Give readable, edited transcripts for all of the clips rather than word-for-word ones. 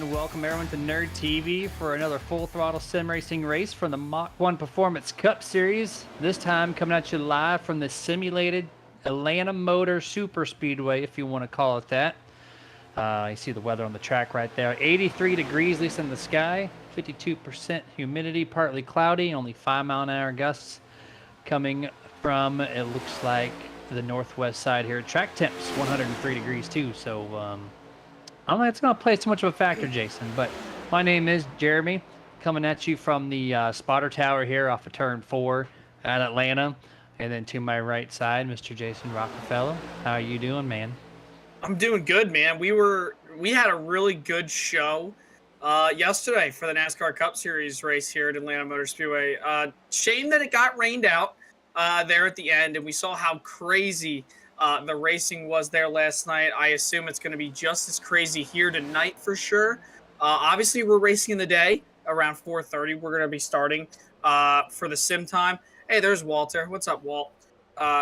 and welcome everyone to Nerd TV for another full throttle sim racing race from the Mach-1 Performance Cup Series. This time coming at you live from the simulated Atlanta Motor Super Speedway, if you want to call it that. You see the weather on the track right there. 83 degrees, at least in the sky. 52% humidity, partly cloudy, only 5-mile-an-hour gusts coming from, it looks like, the northwest side here. Track temps 103 degrees too, so I don't think it's going to play too much of a factor, Jason, but my name is Jeremy, coming at you from the spotter tower here off of Turn 4 at Atlanta. And then to my right side, Mr. Jason Rockefeller. How are you doing, man? I'm doing good, man. We had a really good show yesterday for the NASCAR Cup Series race here at Atlanta Motor Speedway. Shame that it got rained out there at the end, and we saw how crazy the racing was there last night. I assume it's going to be just as crazy here tonight for sure. Obviously, we're racing in the day around 4:30. We're going to be starting for the sim time. Hey, there's Walter. What's up, Walt?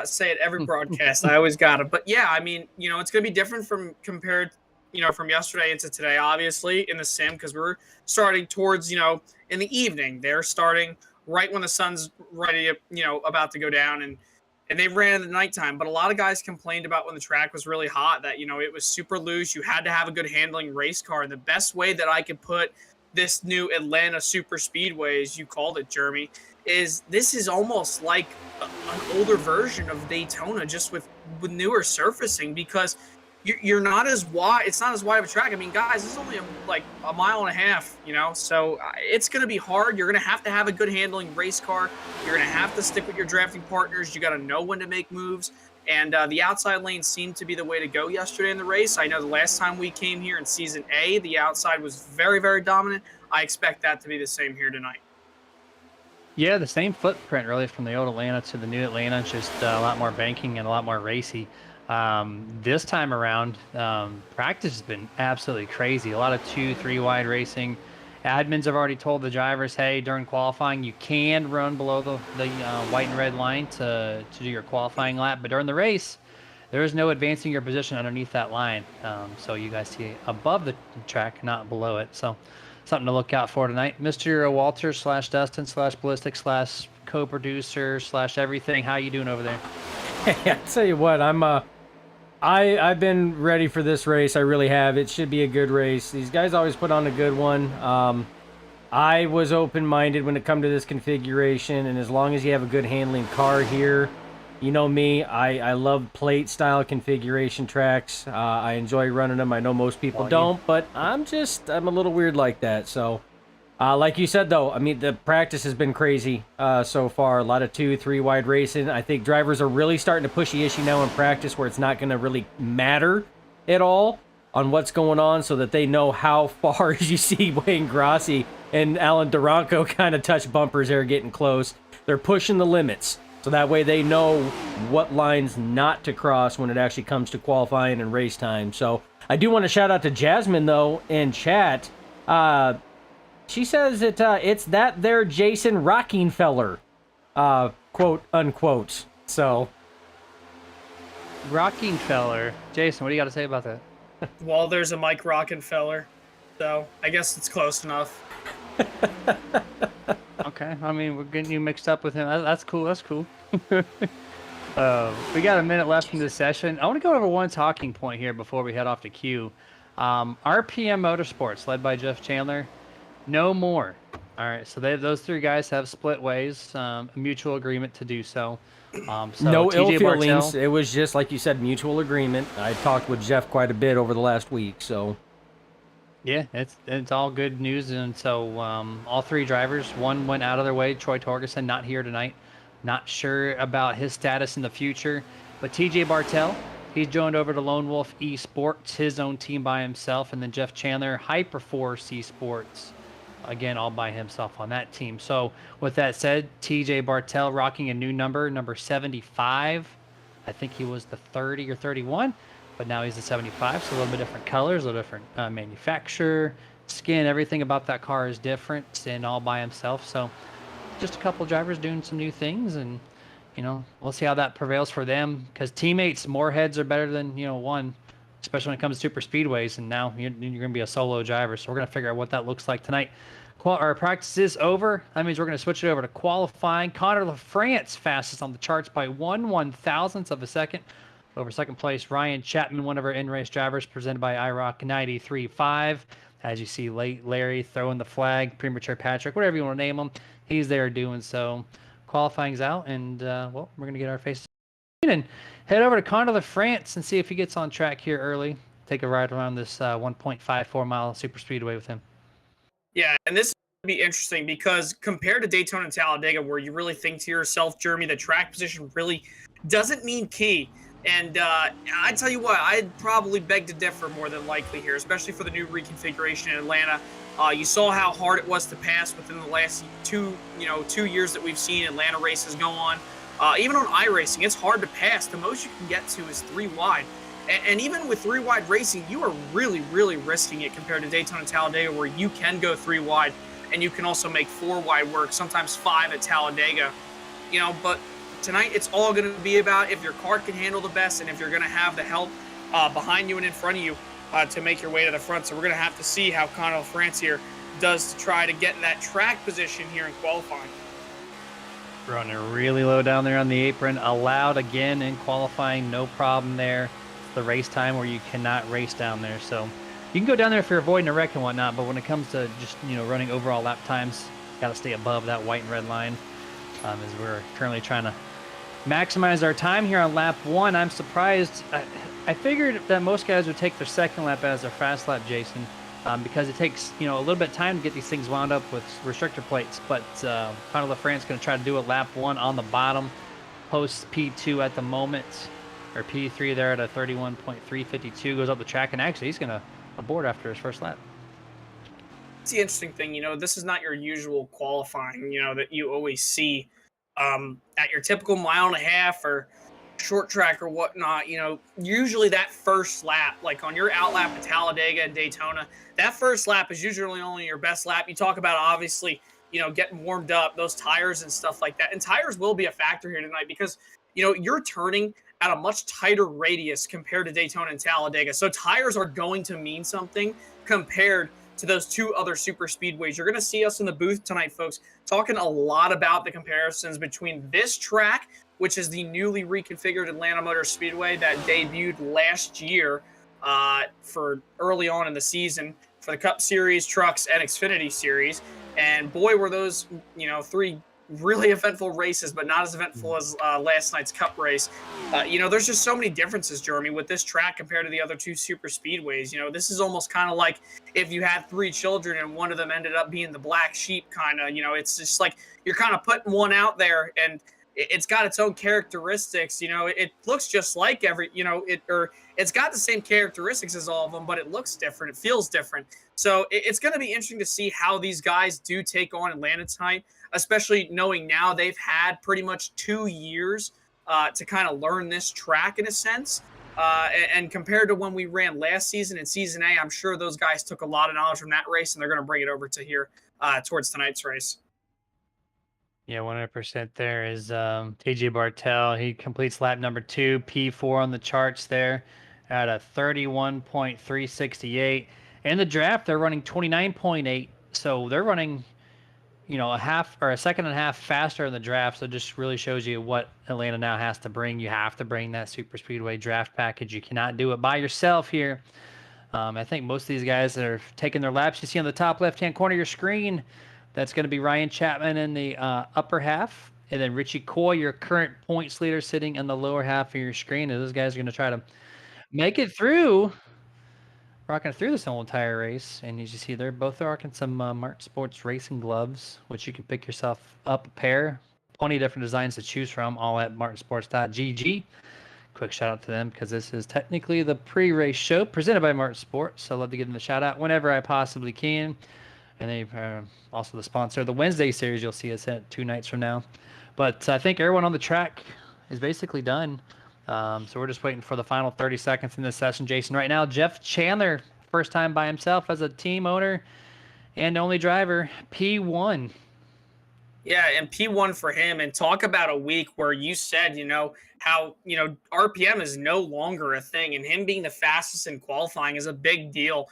Say it every broadcast. I always got it. But yeah, I mean, it's going to be different from compared, from yesterday into today, obviously, in the sim, because we're starting towards, in the evening. They're starting right when the sun's ready, about to go down. And they ran in the nighttime. But a lot of guys complained about when the track was really hot that, it was super loose. You had to have a good handling race car. And the best way that I could put this new Atlanta Super Speedway, as you called it, Jeremy, is this is almost like an older version of Daytona, just with newer surfacing, because you're not as wide. It's not as wide of a track. I mean, guys, this is only like a mile and a half, so it's going to be hard. You're going to have a good handling race car. You're going to have to stick with your drafting partners. You got to know when to make moves. And the outside lane seemed to be the way to go yesterday in the race. I know the last time we came here in Season A, the outside was very, very dominant. I expect that to be the same here tonight. Yeah, the same footprint really from the old Atlanta to the new Atlanta, just a lot more banking and a lot more racy. This time around, practice has been absolutely crazy. A lot of 2-3 wide racing. Admins have already told the drivers, hey, during qualifying, you can run below the white and red line to do your qualifying lap. But during the race, there is no advancing your position underneath that line. So you guys see above the track, not below it. So something to look out for tonight. Mr. Walter / Dustin / Ballistic / co-producer / everything. How you doing over there? Hey, I tell you what, I've been ready for this race. I really have. It should be a good race. These guys always put on a good one. I was open-minded when it come to this configuration, and as long as you have a good handling car here, you know me, I love plate-style configuration tracks. I enjoy running them. I know most people don't, but I'm a little weird like that. So, like you said, though, I mean, the practice has been crazy so far. A lot of 2-3 wide racing. I think drivers are really starting to push the issue now in practice where it's not going to really matter at all on what's going on, so that they know how far, as you see Wayne Grossi and Alan Duranco kind of touch bumpers there getting close. They're pushing the limits, so that way they know what lines not to cross when it actually comes to qualifying and race time. So I do want to shout out to Jasmine, though, in chat. She says that it's that there Jason Rockefeller, quote unquote. So, Rockefeller. Jason, what do you got to say about that? Well, there's a Mike Rockefeller, so I guess it's close enough. Okay, I mean, we're getting you mixed up with him. That's cool. That's cool. We got a minute left in this session. I want to go over one talking point here before we head off to Q. RPM Motorsports, led by Jeff Chandler, no more. All right, so those three guys have split ways, a mutual agreement to do so. No ill feelings. It was just, like you said, mutual agreement. I talked with Jeff quite a bit over the last week, so... Yeah, it's all good news. And so all three drivers, one went out of their way. Troy Torgerson, not here tonight. Not sure about his status in the future. But TJ Bartel, he's joined over to Lone Wolf Esports, his own team by himself. And then Jeff Chandler, Hyperforce Esports, again, all by himself on that team. So with that said, TJ Bartel rocking a new number 75. I think he was the 30 or 31. But now he's the 75, so a little bit different colors, a little different manufacturer, skin, everything about that car is different and all by himself. So just a couple drivers doing some new things, and, we'll see how that prevails for them, because teammates, more heads are better than, one. especially when it comes to super speedways. And now you're going to be a solo driver. So we're going to figure out what that looks like tonight. Our practice is over. That means we're going to switch it over to qualifying. Connor LaFrance fastest on the charts by 1/1000th of a second. Over second place, Ryan Chapman, one of our in-race drivers, presented by iRock 93.5. As you see, late Larry throwing the flag, premature Patrick, whatever you want to name him, he's there doing so. Qualifying's out, and well, we're going to get our faces and head over to Connor LaFrance and see if he gets on track here early. Take a ride around this 1.54 mile super speedway with him. Yeah, and this would be interesting because compared to Daytona and Talladega, where you really think to yourself, Jeremy, the track position really doesn't mean key. And I tell you what, I'd probably beg to differ more than likely here, especially for the new reconfiguration in Atlanta. You saw how hard it was to pass within the last 2 years that we've seen Atlanta races go on. Even on iRacing, it's hard to pass. The most you can get to is 3 wide. And even with 3 wide racing, you are really, really risking it compared to Daytona and Talladega, where you can go 3 wide and you can also make 4 wide work, sometimes 5 at Talladega. But tonight it's all going to be about if your car can handle the best and if you're going to have the help behind you and in front of you to make your way to the front. So we're going to have to see how Connor LaFrance here does to try to get that track position here in qualifying. Running really low down there on the apron. Allowed again in qualifying, no problem there. The race time where you cannot race down there, so you can go down there if you're avoiding a wreck and whatnot, but when it comes to just running overall lap times, got to stay above that white and red line. As we're currently trying to maximize our time here on lap 1. I'm surprised. I figured that most guys would take their second lap as their fast lap, Jason, because it takes a little bit of time to get these things wound up with restrictor plates. But Connor LaFrance going to try to do a lap 1 on the bottom, post P2 at the moment. Or P3 there at a 31.352, goes up the track, and actually he's going to abort after his first lap. It's the interesting thing, this is not your usual qualifying, that you always see at your typical 1.5 miles or short track or whatnot. Usually that first lap, like on your out lap at Talladega and Daytona, that first lap is usually only your best lap. You talk about obviously, getting warmed up, those tires and stuff like that. And tires will be a factor here tonight because, you're turning at a much tighter radius compared to Daytona and Talladega. So tires are going to mean something compared to those 2 other super speedways. You're going to see us in the booth tonight, folks, talking a lot about the comparisons between this track, which is the newly reconfigured Atlanta Motor Speedway that debuted last year for early on in the season for the Cup Series, Trucks, and Xfinity Series. And boy, were those, 3 really eventful races, but not as eventful as last night's Cup race. There's just so many differences, Jeremy, with this track compared to the other 2 super speedways. This is almost kind of like if you had 3 children and one of them ended up being the black sheep, kind of. It's just like you're kind of putting one out there, and it's got its own characteristics. It looks just like it's got the same characteristics as all of them, but it looks different. It feels different. So it's going to be interesting to see how these guys do take on Atlanta tonight, especially knowing now they've had pretty much 2 years to kind of learn this track in a sense. And compared to when we ran last season in Season A, I'm sure those guys took a lot of knowledge from that race, and they're going to bring it over to here towards tonight's race. Yeah, 100% there is TJ Bartel. He completes lap number 2, P4 on the charts there at a 31.368. In the draft, they're running 29.8, so they're running a half or a second and a half faster in the draft. So it just really shows you what Atlanta now has to bring. You have to bring that super speedway draft package. You cannot do it by yourself here. I think most of these guys that are taking their laps, you see on the top left-hand corner of your screen, that's going to be Ryan Chapman in the upper half, and then Richie Coy, your current points leader, sitting in the lower half of your screen. And those guys are going to try to make it through, rocking through this whole entire race. And as you see, they're both rocking some Mart Sports racing gloves, which you can pick yourself up a pair. Plenty of different designs to choose from, all at martinsports.gg. Quick shout out to them because this is technically the pre-race show presented by Mart Sports. So I love to give them a shout out whenever I possibly can. And they're also the sponsor of the Wednesday series. You'll see us at 2 nights from now. But I think everyone on the track is basically done. So we're just waiting for the final 30 seconds in this session, Jason. Right now, Jeff Chandler, first time by himself as a team owner and only driver, P1. Yeah, and P1 for him. And talk about a week where you said, how, RPM is no longer a thing. And him being the fastest in qualifying is a big deal.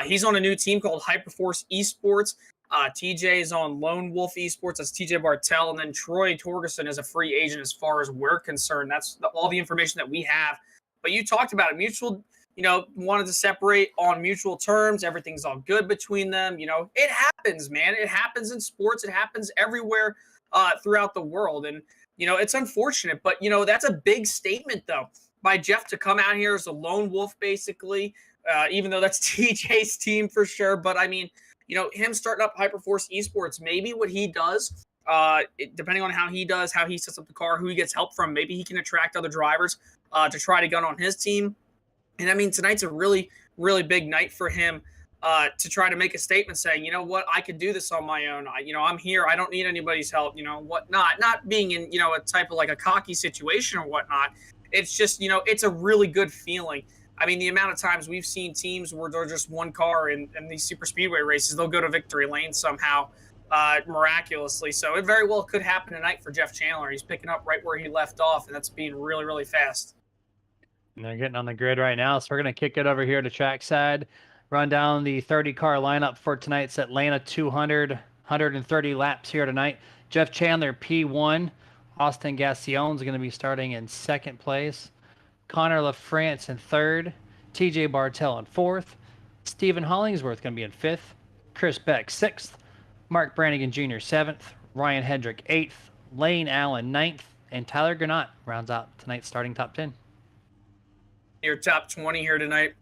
He's on a new team called Hyperforce Esports. TJ is on Lone Wolf Esports. That's TJ Bartel. And then Troy Torgerson is a free agent as far as we're concerned. That's all the information that we have. But you talked about it. Mutual, wanted to separate on mutual terms. Everything's all good between them. It happens, man. It happens in sports. It happens everywhere throughout the world. And, it's unfortunate. But, that's a big statement, though, by Jeff to come out here as a lone wolf, basically, even though that's TJ's team for sure. But, I mean, him starting up Hyperforce Esports, maybe what he does, depending on how he sets up the car, who he gets help from, maybe he can attract other drivers to try to gun on his team. And I mean, tonight's a really, really big night for him to try to make a statement saying, you know what, I could do this on my own. I'm here. I don't need anybody's help, whatnot. Not being in, a type of like a cocky situation or whatnot. It's just, it's a really good feeling. I mean, the amount of times we've seen teams where they're just one car in these super speedway races, they'll go to victory lane somehow, miraculously. So it very well could happen tonight for Jeff Chandler. He's picking up right where he left off, and that's being really, really fast. And they're getting on the grid right now, so we're going to kick it over here to trackside, run down the 30-car lineup for tonight's Atlanta 200, 130 laps here tonight. Jeff Chandler, P1. Austin Gassion's going to be starting in second place. Connor LaFrance in third. TJ Bartel in fourth. Stephen Hollingsworth going to be in fifth. Chris Beck, sixth. Mark Brannigan Jr., seventh. Ryan Hendrick, eighth. Lane Allen, ninth. And Tyler Granat rounds out tonight's starting top 10. Your top 20 here tonight.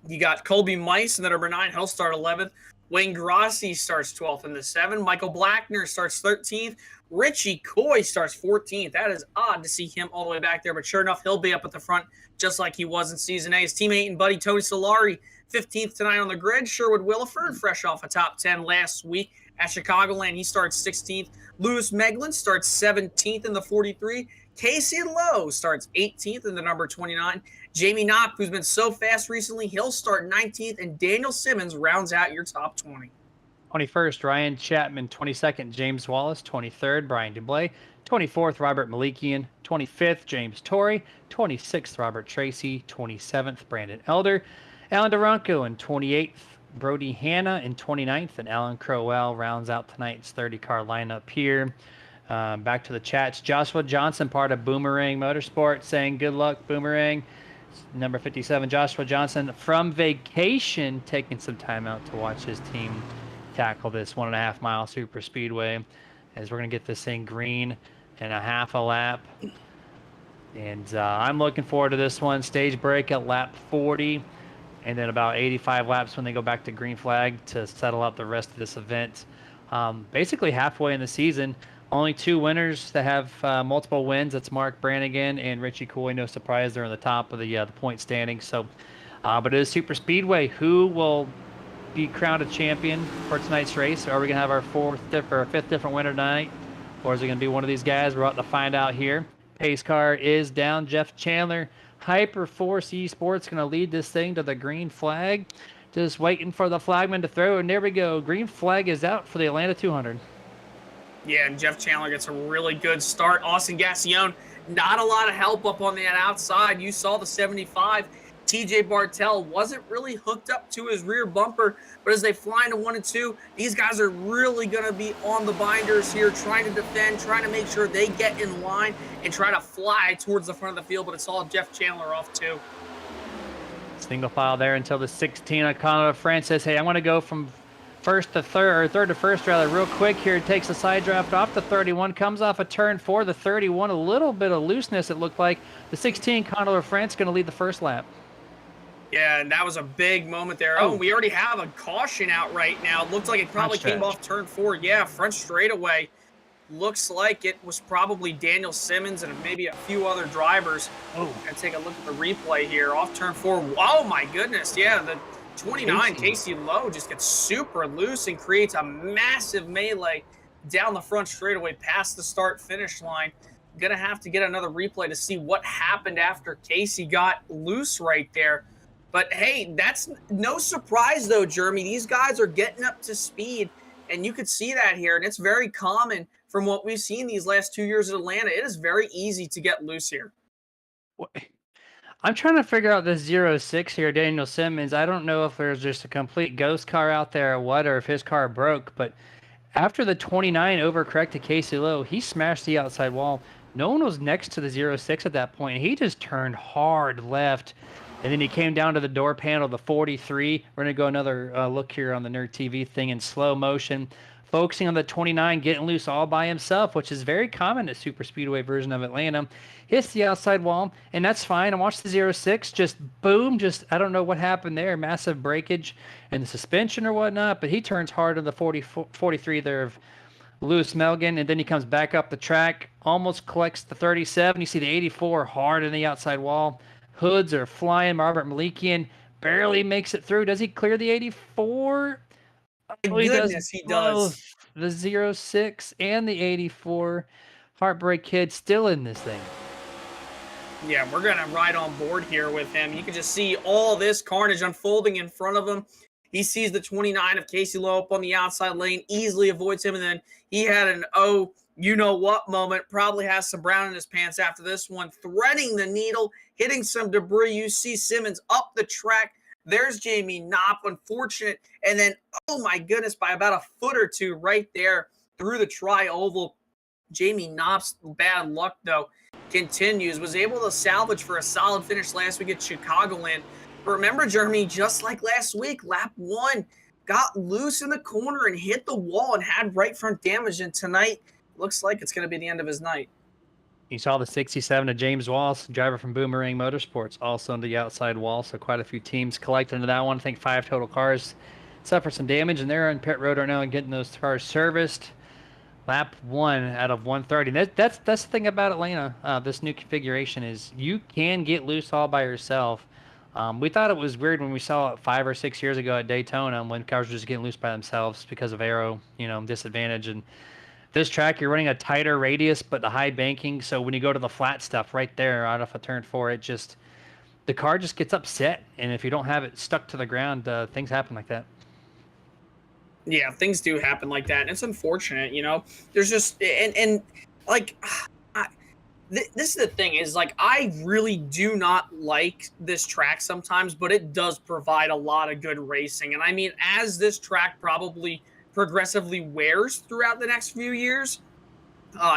You got Colby Mice in the number 9. He'll start 11th. Wayne Grossi starts 12th in the 7. Michael Blackner starts 13th. Richie Coy starts 14th. That is odd to see him all the way back there, but sure enough, he'll be up at the front just like he was in Season A. His teammate and buddy Tony Solari, 15th tonight on the grid. Sherwood Williford, fresh off a top 10 last week at Chicagoland. He starts 16th. Lewis Meglin starts 17th in the 43. Casey Lowe starts 18th in the number 29. Jamie Knopp, who's been so fast recently, he'll start 19th. And Daniel Simmons rounds out your top 20. 21st, Ryan Chapman. 22nd, James Wallace. 23rd, Brian Dublé. 24th, Robert Malikian. 25th, James Torrey. 26th, Robert Tracy. 27th, Brandon Elder. Alan Duranko in 28th, Brody Hanna in 29th, and Alan Crowell rounds out tonight's 30-car lineup here. Back to the chats. Joshua Johnson, part of Boomerang Motorsport, saying good luck, Boomerang. Number 57, Joshua Johnson, from vacation, taking some time out to watch his team tackle this 1.5 mile super speedway, as we're going to get this thing green in a half a lap. And I'm looking forward to this one. Stage break at lap 40, and then about 85 laps when they go back to green flag to settle out the rest of this event. Basically halfway in the season. Only 2 winners that have multiple wins. That's Mark Brannigan and Richie Coy. No surprise, they're on the top of the point standing. So, but it is super speedway. Who will be crowned a champion for tonight's race? Are we gonna have our 5th different winner tonight, or is it gonna be one of these guys? We're about to find out here. Pace car is down. Jeff Chandler, Hyperforce Esports, gonna lead this thing to the green flag. Just waiting for the flagman to throw, and there we go. Green flag is out for the Atlanta 200. Yeah, and Jeff Chandler gets a really good start. Austin Gassion, not a lot of help up on that outside. You saw the 75. TJ Bartel wasn't really hooked up to his rear bumper, but as they fly into 1 and 2, these guys are really going to be on the binders here, trying to defend, trying to make sure they get in line and try to fly towards the front of the field, but it's all Jeff Chandler off too. Single file there until the 16. Connor LaFrance says, hey, I want to go from first to third, or third to first rather, real quick here. Takes a side draft off the 31, comes off a turn 4, the 31, a little bit of looseness it looked like. The 16, Connor LaFrance, going to lead the first lap. Yeah, and that was a big moment there. Oh, we already have a caution out right now. It looked like it probably came off turn 4. Yeah, front straightaway. Looks like it was probably Daniel Simmons and maybe a few other drivers. Oh, and take a look at the replay here. Off turn 4. Oh, my goodness. Yeah, the 29, Casey Lowe, just gets super loose and creates a massive melee down the front straightaway past the start-finish line. Going to have to get another replay to see what happened after Casey got loose right there. But, hey, that's no surprise, though, Jeremy. These guys are getting up to speed, and you could see that here. And it's very common from what we've seen these last 2 years at Atlanta. It is very easy to get loose here. I'm trying to figure out this 06 here, Daniel Simmons. I don't know if there's just a complete ghost car out there or what, or if his car broke, but after the 29 overcorrected Casey Lowe, he smashed the outside wall. No one was next to the 06 at that point. He just turned hard left, and then he came down to the door panel, the 43. We're going to go another look here on the Nerd TV thing in slow motion, focusing on the 29, getting loose all by himself, which is very common at Super Speedway version of Atlanta. Hits the outside wall, and that's fine. And watch the 06, just boom, I don't know what happened there, massive breakage in the suspension or whatnot, but he turns hard on the 43 there of Lewis Melgan, and then he comes back up the track, almost collects the 37. You see the 84 hard in the outside wall. Hoods are flying. Robert Malikian barely makes it through. Does he clear the 84? Oh, he does. He does. The 06 and the 84. Heartbreak Kid still in this thing. Yeah, we're going to ride on board here with him. You can just see all this carnage unfolding in front of him. He sees the 29 of Casey Lowe up on the outside lane, easily avoids him, and then he had an you-know-what moment, probably has some brown in his pants after this one, threading the needle, hitting some debris. You see Simmons up the track. There's Jamie Knopp, unfortunate, and then, oh my goodness, by about a foot or two right there through the tri-oval. Jamie Knopp's bad luck, though, continues. Was able to salvage for a solid finish last week at Chicagoland. But remember, Jeremy, just like last week, lap 1, got loose in the corner and hit the wall and had right front damage. And tonight, looks like it's going to be the end of his night. You saw the 67 of James Wallace, driver from Boomerang Motorsports, also on the outside wall. So quite a few teams collected into that one. I think 5 total cars suffered some damage, and they're on pit road right now and getting those cars serviced. Lap 1 out of 130. That's the thing about Atlanta. This new configuration is you can get loose all by yourself. We thought it was weird when we saw it 5 or 6 years ago at Daytona when cars were just getting loose by themselves because of aero, disadvantage. And this track, you're running a tighter radius, but the high banking. So when you go to the flat stuff right there out of a turn 4, the car just gets upset. And if you don't have it stuck to the ground, things happen like that. Yeah, things do happen like that, and it's unfortunate, There's just this is the thing is like I really do not like this track sometimes, but it does provide a lot of good racing. And I mean, as this track probably progressively wears throughout the next few years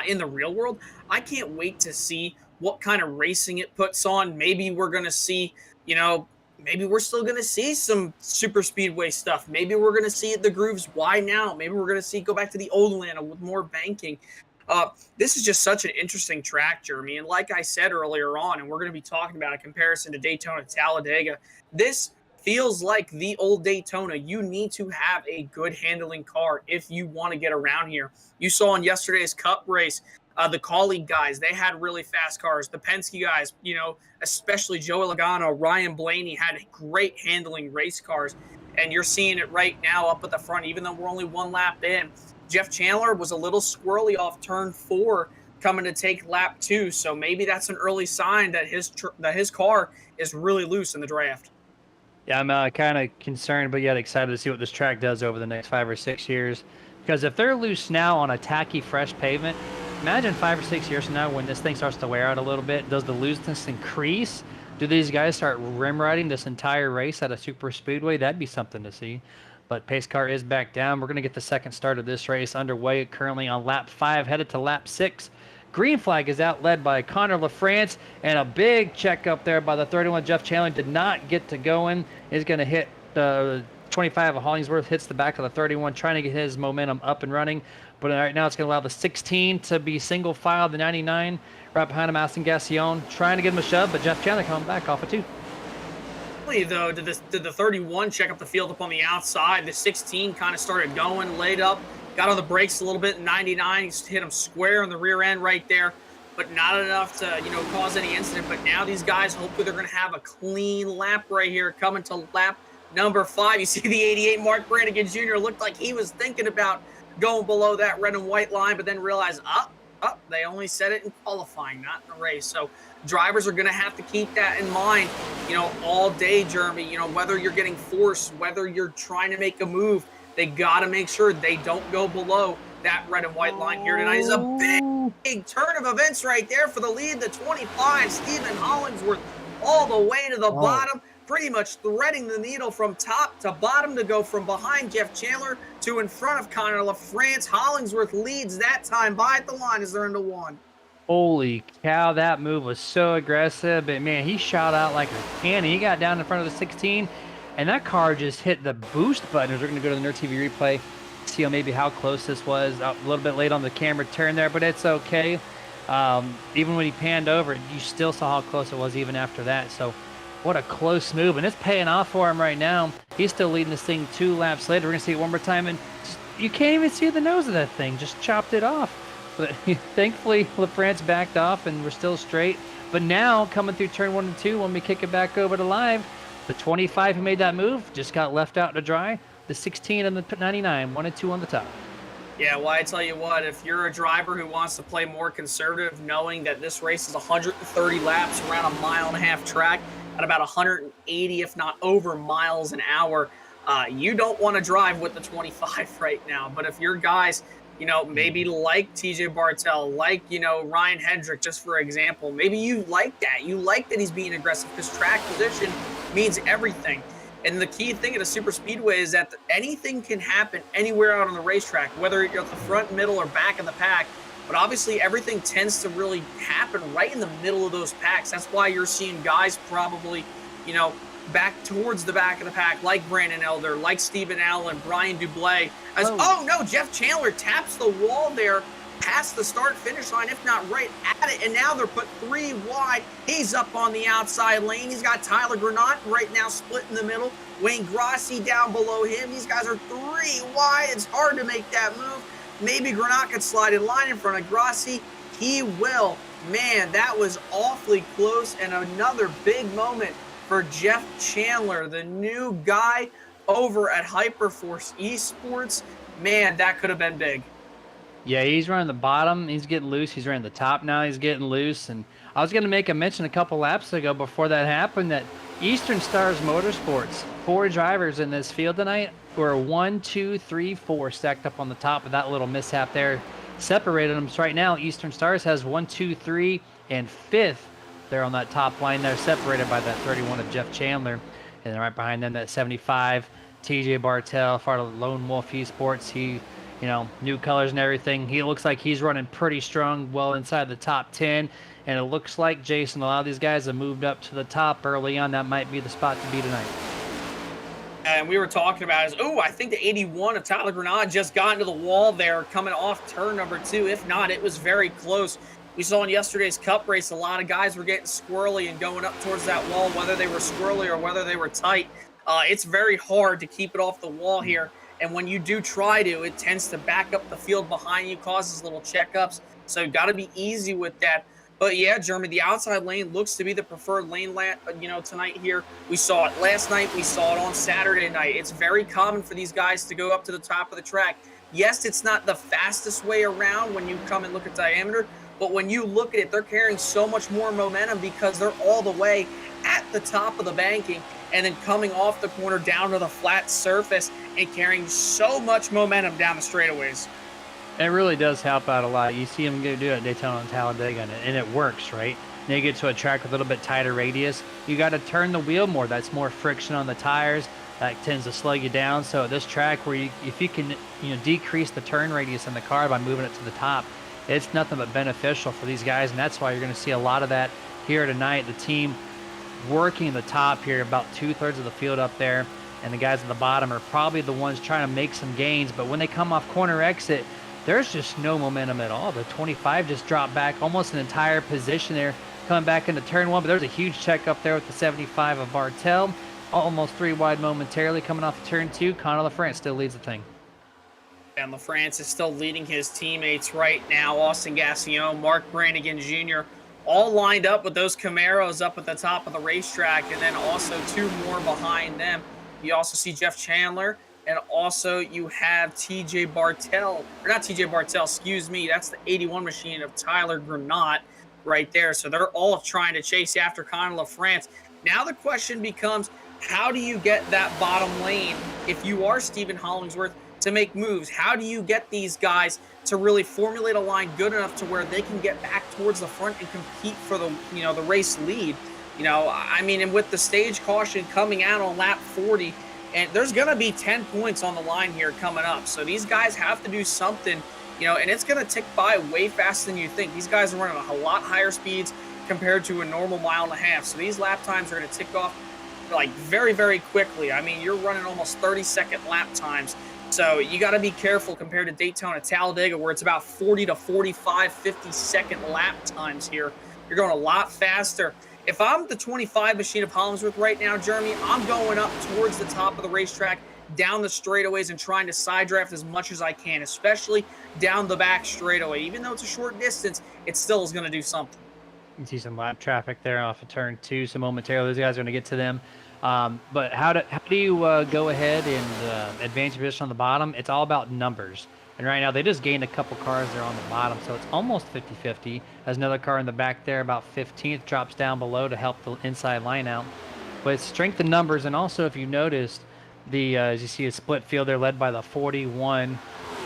in the real world, I can't wait to see what kind of racing it puts on. Maybe we're going to see, maybe we're still going to see some super speedway stuff. Maybe we're going to see the grooves widen out. Maybe we're going to see go back to the old Atlanta with more banking. This is just such an interesting track, Jeremy. And like I said earlier on, and we're going to be talking about a comparison to Daytona Talladega, this feels like the old Daytona. You need to have a good handling car if you want to get around here. You saw in yesterday's Cup race, the colleague guys, they had really fast cars. The Penske guys, especially Joey Logano, Ryan Blaney had great handling race cars. And you're seeing it right now up at the front, even though we're only 1 lap in. Jeff Chandler was a little squirrely off turn 4 coming to take lap 2. So maybe that's an early sign that his car is really loose in the draft. Yeah, I'm kind of concerned, but yet excited to see what this track does over the next 5 or 6 years. Because if they're loose now on a tacky, fresh pavement, imagine 5 or 6 years from now when this thing starts to wear out a little bit. Does the looseness increase? Do these guys start rim riding this entire race at a super speedway? That'd be something to see. But pace car is back down. We're going to get the second start of this race underway, currently on lap 5, headed to lap 6. Green flag is out, led by Connor LaFrance, and a big check up there by the 31. Jeff Chandler did not get to going. Is going to hit the 25 of Hollingsworth, hits the back of the 31, trying to get his momentum up and running. But right now it's going to allow the 16 to be single file, the 99 right behind him, Aston Gassion, trying to give him a shove, but Jeff Chandler coming back off of 2. Though, did the 31 check up the field up on the outside? The 16 kind of started going, laid up, got on the brakes a little bit. 99, he's hit him square on the rear end right there, but not enough to cause any incident. But now these guys, hopefully they're going to have a clean lap right here coming to lap number 5. You see the 88 Mark Brannigan Jr. looked like he was thinking about going below that red and white line, but then realized they only said it in qualifying, not in the race. So drivers are going to have to keep that in mind, all day, Jeremy. Whether you're getting forced, whether you're trying to make a move, they got to make sure they don't go below that red and white line here tonight. Is a big turn of events right there for the lead. The 25, Stephen Hollingsworth, all the way to the bottom, pretty much threading the needle from top to bottom to go from behind Jeff Chandler to in front of Connor LaFrance. Hollingsworth leads that time by at the line as they're into one. Holy cow, that move was so aggressive. But man, he shot out like a cannon. He got down in front of the 16, and that car just hit the boost button. We're going to go to the Nerd TV replay, see maybe how close this was. A little bit late on the camera turn there, but it's okay. Even when he panned over, you still saw how close it was even after that. So what a close move, and it's paying off for him right now. He's still leading this thing 2 laps later. We're going to see it one more time, and you can't even see the nose of that thing. Just chopped it off. But thankfully, LaFrance backed off, and we're still straight. But now, coming through turn 1 and 2, when we kick it back over to live, the 25 who made that move just got left out to dry. The 16 and the 99, 1 and 2 on the top. Yeah, well, I tell you what, if you're a driver who wants to play more conservative, knowing that this race is 130 laps around a 1.5-mile track at about 180, if not over miles an hour, you don't want to drive with the 25 right now. But if you're guys, you know, maybe like TJ Bartel, like, you know, Ryan Hendrick, just for example, maybe you like that. You like that he's being aggressive because track position means everything. And the key thing at a super speedway is that anything can happen anywhere out on the racetrack, whether you're at the front, middle, or back of the pack. But obviously, everything tends to really happen right in the middle of those packs. That's why you're seeing guys probably, you know, back towards the back of the pack, like Brandon Elder, like Stephen Allen, Brian Dublé. Oh no, Jeff Chandler taps the wall there past the start-finish line, if not right at it, and now they're put 3 wide. He's up on the outside lane. He's got Tyler Granat right now split in the middle. Wayne Grossi down below him. These guys are 3 wide. It's hard to make that move. Maybe Granat could slide in line in front of Grossi. He will. Man, that was awfully close, and another big moment for Jeff Chandler, the new guy over at Hyperforce Esports. Man, that could have been big. Yeah, he's running the bottom. He's getting loose. He's running the top now. He's getting loose. And I was going to make a mention a couple laps ago before that happened that Eastern Stars Motorsports, 4 drivers in this field tonight, were 1, 2, 3, 4 stacked up on the top of that little mishap there. Separated them. So right now, Eastern Stars has 1, 2, 3, and 5th. They're on that top line. They're separated by that 31 of Jeff Chandler. And then right behind them, that 75, TJ Bartel, part of Lone Wolf Esports. He, you know, new colors and everything. He looks like he's running pretty strong, well inside the top 10. And it looks like, Jason, a lot of these guys have moved up to the top early on. That might be the spot to be tonight. And we were talking about I think the 81 of Tyler Granat just got into the wall there coming off turn number 2. If not, it was very close. We saw in yesterday's Cup race, a lot of guys were getting squirrely and going up towards that wall, whether they were squirrely or whether they were tight. It's very hard to keep it off the wall here. And when you do try to, it tends to back up the field behind you, causes little checkups. So you got to be easy with that. But yeah, Jeremy, the outside lane looks to be the preferred lane, you know, tonight here. We saw it last night. We saw it on Saturday night. It's very common for these guys to go up to the top of the track. Yes, it's not the fastest way around when you come and look at diameter, but when you look at it, they're carrying so much more momentum because they're all the way at the top of the banking and then coming off the corner down to the flat surface and carrying so much momentum down the straightaways. It really does help out a lot. You see them do it at Daytona and Talladega, and it works, right? Then you get to a track with a little bit tighter radius. You got to turn the wheel more. That's more friction on the tires. That tends to slow you down. So this track, where if you can, you know, decrease the turn radius in the car by moving it to the top, it's nothing but beneficial for these guys, and that's why you're going to see a lot of that here tonight. The team working the top here, about 2/3 of the field up there, and the guys at the bottom are probably the ones trying to make some gains. But when they come off corner exit, there's just no momentum at all. The 25 just dropped back almost an entire position there, coming back into turn 1. But there's a huge check up there with the 75 of Bartel, almost 3 wide momentarily coming off of turn 2. Connor LaFrance still leads the thing. And LaFrance is still leading his teammates right now. Austin Gassion, Mark Brannigan Jr., all lined up with those Camaros up at the top of the racetrack, and then also 2 more behind them. You also see Jeff Chandler, and also you have TJ Bartel, or not TJ Bartel, excuse me, that's the 81 machine of Tyler Granat right there. So they're all trying to chase after Connor LaFrance. Now the question becomes, how do you get that bottom lane if you are Stephen Hollingsworth? to make moves? How do you get these guys to really formulate a line good enough to where they can get back towards the front and compete for the, the race lead? I mean, and with the stage caution coming out on lap 40, and there's going to be 10 points on the line here coming up. So these guys have to do something, and it's going to tick by way faster than you think. These guys are running a lot higher speeds compared to a normal mile and a half. So these lap times are going to tick off like very, very quickly. I mean, you're running almost 30-second lap times. So you got to be careful compared to Daytona, Talladega, where it's about 40 to 45, 50-second lap times here. You're going a lot faster. If I'm the 25 machine of Hollingsworth right now, Jeremy, I'm going up towards the top of the racetrack, down the straightaways, and trying to side draft as much as I can, especially down the back straightaway. Even though it's a short distance, it still is going to do something. You see some lap traffic there off of turn 2, so momentarily those guys are going to get to them. But how do you go ahead and advance your position on the bottom? It's all about numbers. And right now they just gained a couple cars there on the bottom, so it's almost 50-50. There's another car in the back there, about 15th, drops down below to help the inside line out. But it's strength in numbers, and also if you noticed, as you see a split field there led by the 41,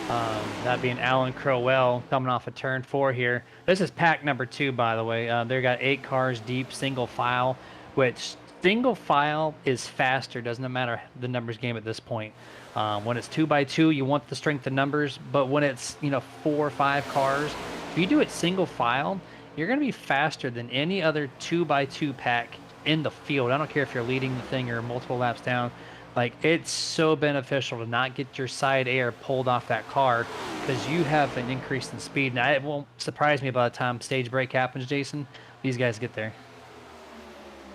that being Alan Crowell coming off of turn 4 here. This is pack number 2, by the way. They got 8 cars deep, single file, which single file is faster, doesn't matter the numbers game at this point. When it's 2x2, you want the strength of numbers, but when it's 4 or 5 cars, if you do it single file, you're going to be faster than any other 2x2 pack in the field. I don't care if you're leading the thing or multiple laps down. Like, it's so beneficial to not get your side air pulled off that car because you have an increase in speed. Now, it won't surprise me by the time stage break happens, Jason. These guys get there.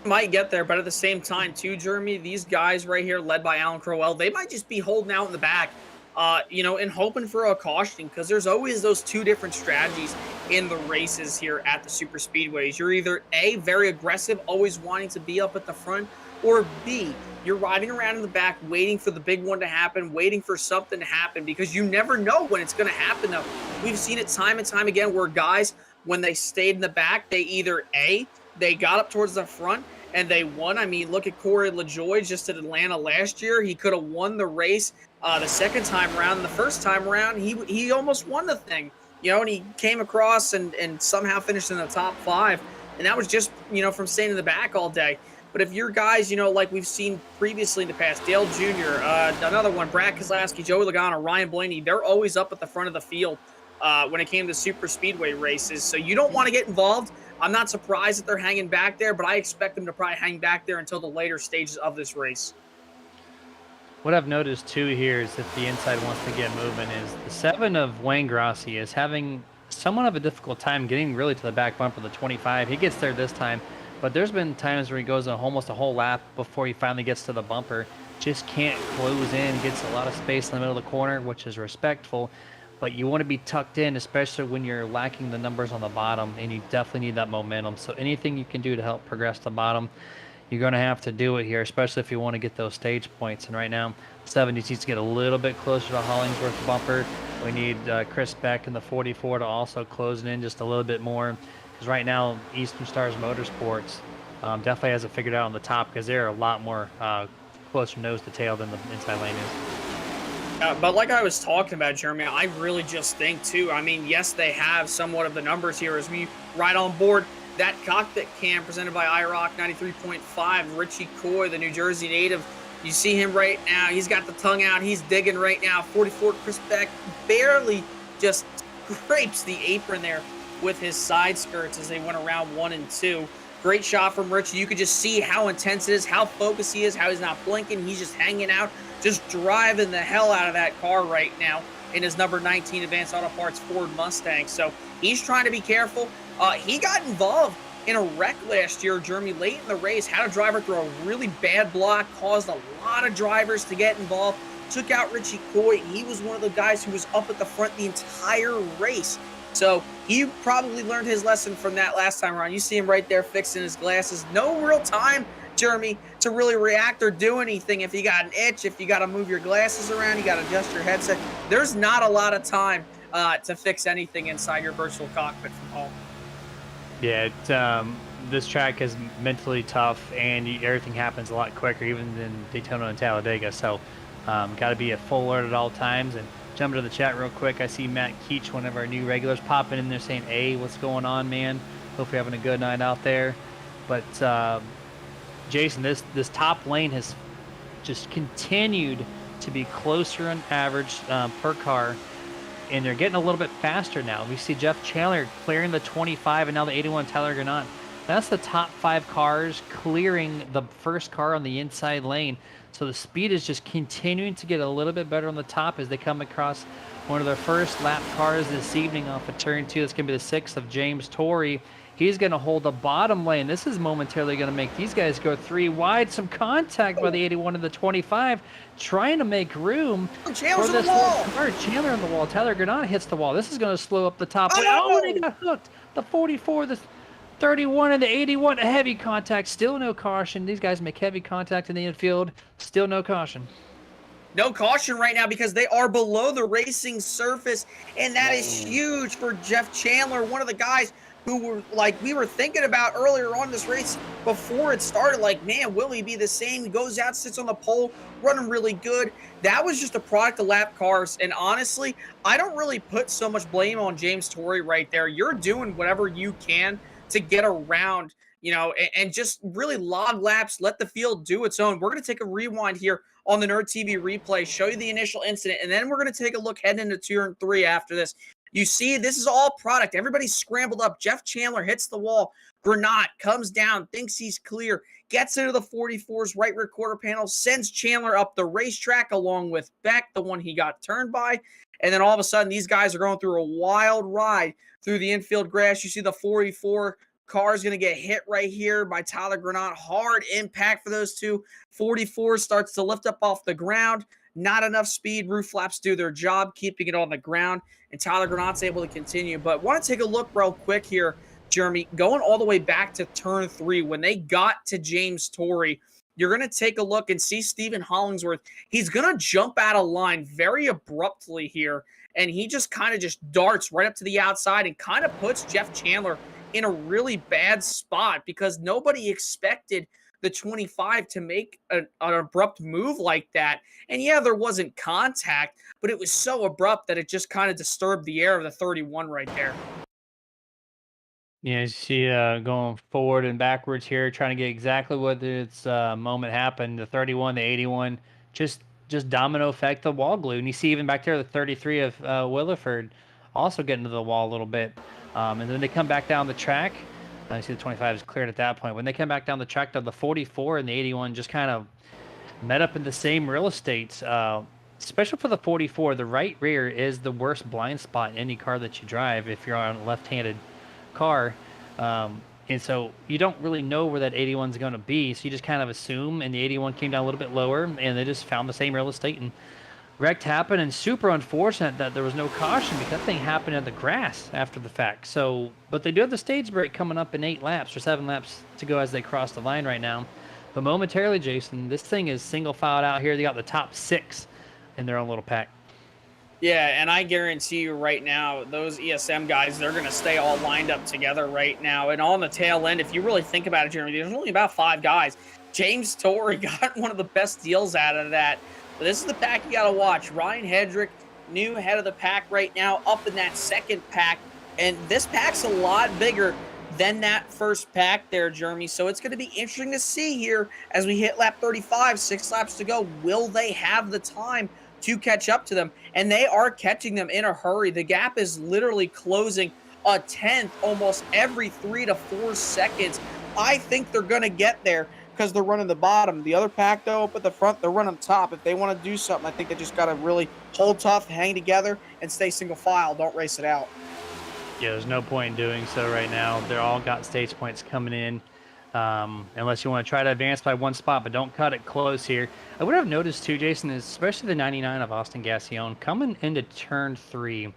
Might get there, but at the same time, too, Jeremy, these guys right here, led by Alan Crowell, they might just be holding out in the back, and hoping for a caution, because there's always those 2 different strategies in the races here at the super speedways. You're either A, very aggressive, always wanting to be up at the front, or B, you're riding around in the back, waiting for the big one to happen, waiting for something to happen, because you never know when it's going to happen, though. We've seen it time and time again where guys, when they stayed in the back, they either A, they got up towards the front and they won. I mean, look at Corey LaJoie just at Atlanta last year. He could have won the race the second time around. The first time around, he almost won the thing, and he came across and somehow finished in the top 5. And that was just, from staying in the back all day. But if your guys, like we've seen previously in the past, Dale Jr., another one, Brad Keselowski, Joey Logano, Ryan Blaney, they're always up at the front of the field when it came to super speedway races. So you don't want to get involved. I'm not surprised that they're hanging back there, but I expect them to probably hang back there until the later stages of this race. What I've noticed, too, here is if the inside wants to get moving is the 7 of Wayne Grossi is having somewhat of a difficult time getting really to the back bumper of the 25. He gets there this time, but there's been times where he goes almost a whole lap before he finally gets to the bumper. Just can't close in, gets a lot of space in the middle of the corner, which is respectful. But you want to be tucked in, especially when you're lacking the numbers on the bottom, and you definitely need that momentum. So anything you can do to help progress the bottom, you're going to have to do it here, especially if you want to get those stage points. And right now, 70 needs to get a little bit closer to Hollingsworth bumper. We need Chris Beck in the 44 to also close it in just a little bit more. Because right now, Eastern Stars Motorsports definitely has it figured out on the top because they're a lot more closer nose to tail than the inside lane is. But like I was talking about, Jeremy, I really just think, too, I mean, yes, they have somewhat of the numbers here as we ride on board that cockpit cam presented by iRock 93.5. Richie Coy, the New Jersey native, you see him right now. He's got the tongue out. He's digging right now. 44, Chris Beck barely just scrapes the apron there with his side skirts as they went around 1 and 2. Great shot from Richie. You could just see how intense it is, how focused he is, how he's not blinking. He's just hanging out, just driving the hell out of that car right now in his number 19 Advanced Auto Parts Ford Mustang. So he's trying to be careful. He got involved in a wreck last year, Jeremy, late in the race, had a driver through a really bad block, caused a lot of drivers to get involved, took out Richie Coy. He was one of the guys who was up at the front the entire race. So he probably learned his lesson from that last time around. You see him right there fixing his glasses. No real time, Jeremy, to really react or do anything. If you got an itch, if you got to move your glasses around, you got to adjust your headset. There's not a lot of time to fix anything inside your virtual cockpit from home. Yeah, this track is mentally tough, and everything happens a lot quicker, even than Daytona and Talladega. So Got to be at full alert at all times. And jump into the chat real quick. I see Matt Keach, one of our new regulars, popping in there saying, "Hey, what's going on, man? Hope you're having a good night out there." But Jason, this top lane has just continued to be closer on average per car, and they're getting a little bit faster now. We see Jeff Chandler clearing the 25 and now the 81 Tyler Granat. That's the top 5 cars clearing the first car on the inside lane. So the speed is just continuing to get a little bit better on the top as they come across one of their first lap cars this evening off of turn 2. That's going to be the 6th of James Torrey. He's going to hold the bottom lane. This is momentarily going to make these guys go 3 wide. Some contact by the 81 and the 25, trying to make room for this wall. Chandler on the wall. Tyler Granat hits the wall. This is going to slow up the top lane. Oh, they got hooked. The 44, the 31, and the 81. A heavy contact. Still no caution. These guys make heavy contact in the infield. Still no caution. No caution right now because they are below the racing surface, and that is huge for Jeff Chandler, one of the guys who were like we were thinking about earlier on this race before it started. Like, man, will he be the same? He goes out, sits on the pole, running really good. That was just a product of lap cars, and honestly, I don't really put so much blame on James Torrey right there. You're doing whatever you can to get around, you know, and just really log laps, let the field do its own. We're going to take a rewind here on the Nerd TV replay, show you the initial incident, and then we're going to take a look heading into turn 3 after this. You see, this is all product. Everybody's scrambled up. Jeff Chandler hits the wall. Granat comes down, thinks he's clear, gets into the 44's right rear quarter panel, sends Chandler up the racetrack along with Beck, the one he got turned by. And then all of a sudden, these guys are going through a wild ride through the infield grass. You see the 44 car is going to get hit right here by Tyler Granat. Hard impact for those two. 44 starts to lift up off the ground. Not enough speed. Roof flaps do their job, keeping it on the ground. And Tyler Granat's able to continue. But want to take a look real quick here, Jeremy. Going all the way back to turn 3, when they got to James Torrey, you're going to take a look and see Stephen Hollingsworth. He's going to jump out of line very abruptly here. And he just kind of just darts right up to the outside and kind of puts Jeff Chandler in a really bad spot because nobody expected the 25 to make an abrupt move like that. And yeah, there wasn't contact, but it was so abrupt that it just kind of disturbed the air of the 31 right there. Yeah, you see going forward and backwards here, trying to get exactly what its moment happened. The 31, the 81, just domino effect the wall glue. And you see even back there the 33 of Williford also getting to the wall a little bit. And then they come back down the track. I see the 25 is cleared at that point. When they come back down the track, the 44 and the 81 just kind of met up in the same real estate. Especially for the 44, the right rear is the worst blind spot in any car that you drive if you're on a left-handed car. And so you don't really know where that 81 is going to be. So you just kind of assume, and the 81 came down a little bit lower, and they just found the same real estate and wrecked happened. And super unfortunate that there was no caution because that thing happened in the grass after the fact. So, but they do have the stage break coming up in 8 laps or 7 laps to go as they cross the line right now. But momentarily, Jason, this thing is single filed out here. They got the top 6 in their own little pack. Yeah, and I guarantee you right now, those ESM guys, they're going to stay all lined up together right now. And on the tail end, if you really think about it, Jeremy, there's only about 5 guys. James Torrey got one of the best deals out of that. But this is the pack you got to watch. Ryan Hedrick, new head of the pack right now, up in that second pack. And this pack's a lot bigger than that first pack there, Jeremy. So it's going to be interesting to see here as we hit lap 35, 6 laps to go. Will they have the time to catch up to them? And they are catching them in a hurry. The gap is literally closing a tenth almost every 3 to 4 seconds. I think they're going to get there because they're running the bottom. The other pack, though, up at the front, they're running top. If they want to do something, I think they just got to really hold tough, hang together, and stay single file. Don't race it out. Yeah, there's no point in doing so right now. They're all got stage points coming in. Unless you want to try to advance by 1 spot, but don't cut it close here. I would have noticed too, Jason, is especially the 99 of Austin Gassion coming into turn 3. I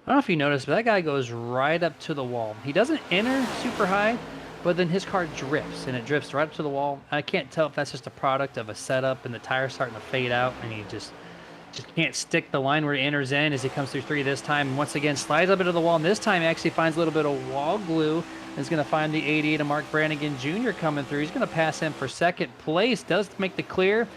don't know if you noticed, but that guy goes right up to the wall. He doesn't enter super high, but then his car drifts, and it drifts right up to the wall. I can't tell if that's just a product of a setup and the tire's starting to fade out, and he just can't stick the line where he enters in as he comes through 3 this time. And once again, slides up into the wall, and this time actually finds a little bit of wall glue. Is going to find the 88 of Mark Brannigan Jr. coming through. He's going to pass him for second place. Does make the clear.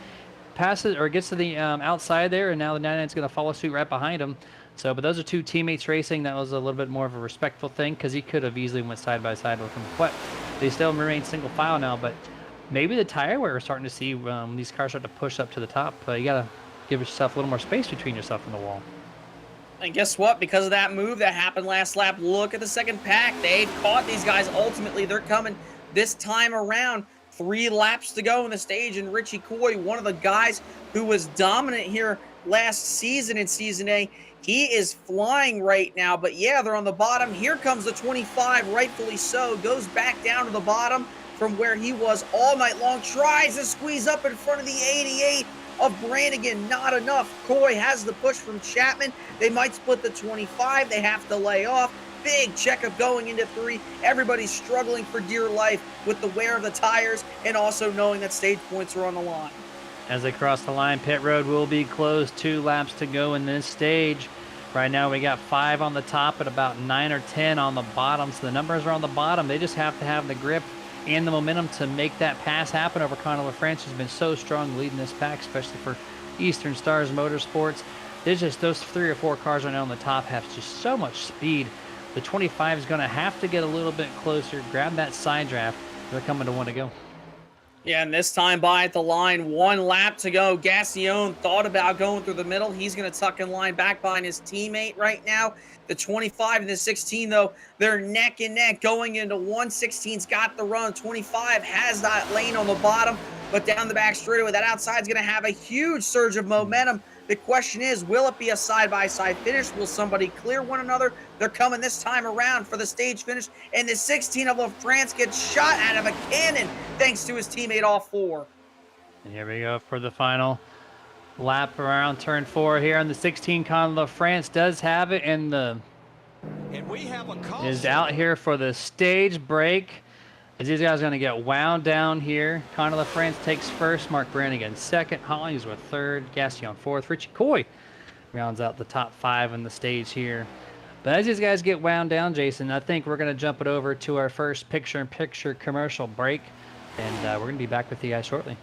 passes or gets to the outside there, and now the 99's going to follow suit right behind him. So, but those are two teammates racing. That was a little bit more of a respectful thing because he could have easily went side by side with him. But they still remain single file now. But maybe the tire wear we're starting to see these cars start to push up to the top. You got to give yourself a little more space between yourself and the wall. And guess what? Because of that move that happened last lap, look at the second pack. They've caught these guys. Ultimately, they're coming this time around. 3 laps to go in the stage, and Richie Coy, one of the guys who was dominant here last season in Season A, he is flying right now. But yeah, they're on the bottom. Here comes the 25, rightfully so. Goes back down to the bottom from where he was all night long. Tries to squeeze up in front of the 88 of Brannigan. Not enough. Coy has the push from Chapman. They might split the 25. They have to lay off. Big checkup going into 3. Everybody's struggling for dear life with the wear of the tires and also knowing that stage points are on the line. As they cross the line, pit road will be closed. 2 laps to go in this stage. Right now we got 5 on the top and about 9 or 10 on the bottom. So the numbers are on the bottom. They just have to have the grip and the momentum to make that pass happen over Conor LaFrance, who's been so strong leading this pack, especially for Eastern Stars Motorsports. There's just those 3 or 4 cars right now on the top have just so much speed. The 25 is going to have to get a little bit closer, grab that side draft. They're coming to 1 to go. Yeah, and this time by at the line, 1 lap to go. Gassion thought about going through the middle. He's going to tuck in line back behind his teammate right now. The 25 and the 16, though, they're neck and neck going into 116's got the run. 25 has that lane on the bottom, but down the back straightaway, that outside's going to have a huge surge of momentum. The question is, will it be a side-by-side finish? Will somebody clear one another? They're coming this time around for the stage finish, and the 16 of LaFrance gets shot out of a cannon thanks to his teammate off 4. And here we go for the final lap around turn 4 here on the 16. Conor LaFrance does have it, and we have a call is out here for the stage break. As these guys are going to get wound down here. Conor LaFrance takes first, Mark Brannigan second, Hollings with third, Gassion fourth, Richie Coy rounds out the top 5 in the stage here. But as these guys get wound down, Jason, I think we're going to jump it over to our first picture-in-picture commercial break, and we're going to be back with you guys shortly.